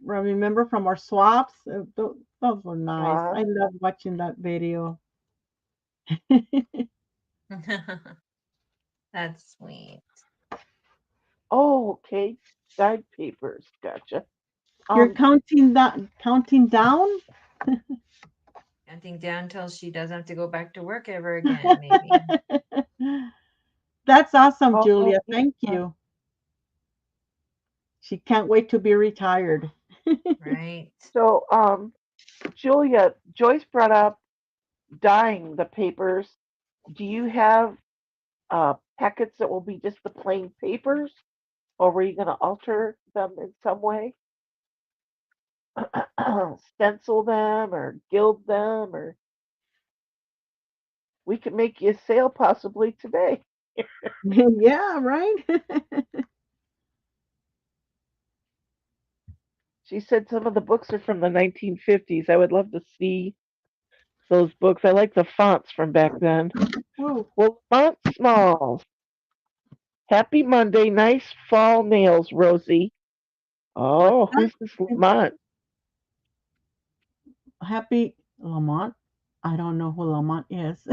B: remember from our swaps. Those were nice.
A: Uh,
B: I love watching that video.
C: That's sweet.
A: oh, okay. Guide papers. Gotcha.
B: You're
A: Um,
B: counting down.
C: Counting down till she doesn't have to go back to work ever again, maybe.
B: That's awesome,
A: oh,
B: Julia.
A: yeah.
B: Thank you. She can't wait to be retired.
C: Right?
A: So, Julia, Joyce brought up dyeing the papers. Do you have packets that will be just the plain papers, or were you going to alter them in some way? Stencil them or gild them, or we could make you a sale possibly today.
B: Yeah, right.
A: She said some of the books are from the 1950s. I would love to see those books. I like the fonts from back then.
B: Ooh,
A: Well, font smalls. Happy Monday. Nice fall nails, Rosie.
B: what's
A: Oh,
B: that?
A: who's this Lamont?
B: Happy Lamont. I don't know who Lamont is.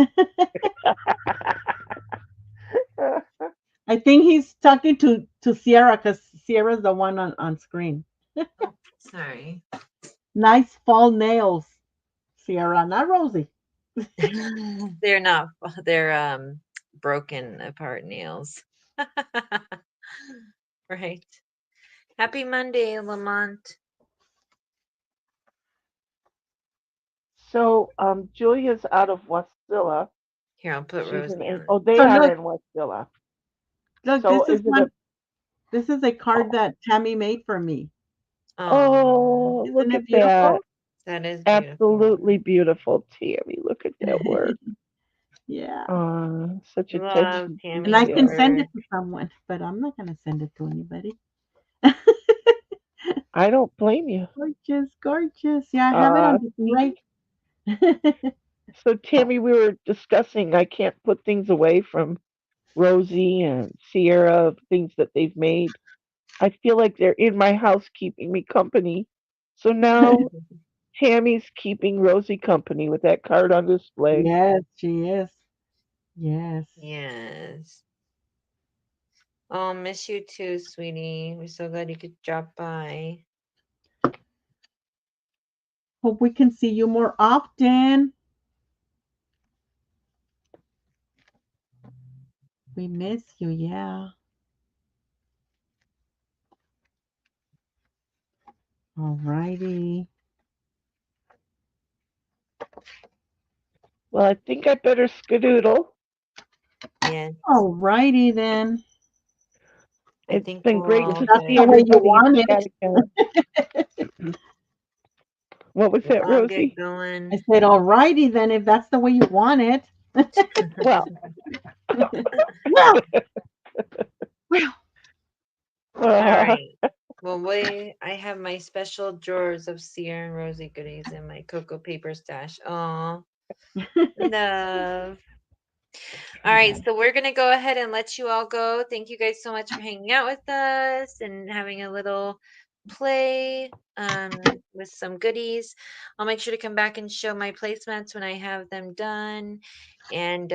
B: I think he's talking to Sierra because Sierra's the one on screen.
C: Oh, sorry.
B: Nice fall nails, Sierra, not Rosie.
C: They're not, they're broken apart nails. Right. Happy Monday, Lamont.
A: So, Julia's out of Wasilla.
C: Here, I'll put
A: She's
C: Rosie
A: in.
C: on.
A: Oh, they
B: So
A: are
B: look,
A: in Wasilla.
B: look,
A: So,
B: this is
A: is it
B: one.
A: a?
B: This is a card
A: Oh,
B: that Tammy made for me.
C: Oh,
A: oh,
B: Isn't
A: look
B: it
A: at that!
B: beautiful?
C: that is beautiful.
A: Absolutely beautiful, Tammy. Look at that work.
B: Yeah.
A: Oh, such
C: Love
A: attention to
B: And I
C: Tammy's
B: can
A: detail.
B: send
C: work.
B: it to someone, but I'm not gonna send it to anybody.
A: I don't blame you.
B: Gorgeous, gorgeous. Yeah, I have it
A: Uh,
B: on display.
A: so Tammy, we were discussing I can't put things away from Rosie and Sierra, things that they've made. I feel like they're in my house keeping me company. So now Tammy's keeping Rosie company with that card on display.
B: Yes, she is. Yes.
C: Yes. Oh, miss you too, sweetie. We're so glad you could drop by.
B: Hope we can see you more often. We miss you, yeah. Alrighty.
A: Well, I think I better skedoodle.
C: Yes.
B: Alrighty then.
C: I
A: It's
C: think
A: been
C: we'll
A: great
B: If
C: all
A: to
B: that's
A: see
B: the
C: get
B: way you
A: everybody in
B: want
A: the
B: it.
A: chat again. What was
C: we'll
A: that,
C: all get
A: Rosie?
B: I
C: going.
B: said, alrighty then, if that's the way you want it.
A: Well,
B: Well, well.
C: All
A: uh,
C: right. Well, I have my special drawers of Sierra and Rosie goodies in my cocoa paper stash. Oh, love. All right, so we're gonna go ahead and let you all go. Thank you guys so much for hanging out with us and having a little play with some goodies. I'll make sure to come back and show my placements when I have them done. And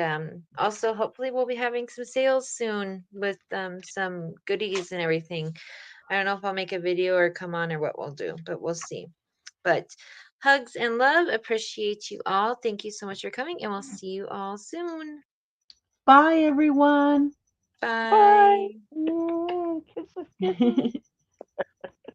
C: also, hopefully, we'll be having some sales soon with some goodies and everything. I don't know if I'll make a video or come on or what we'll do, but we'll see. But hugs and love. Appreciate you all. Thank you so much for coming, and we'll see you all soon.
B: Bye, everyone.
A: bye.
C: Bye.
A: Kisses, kisses.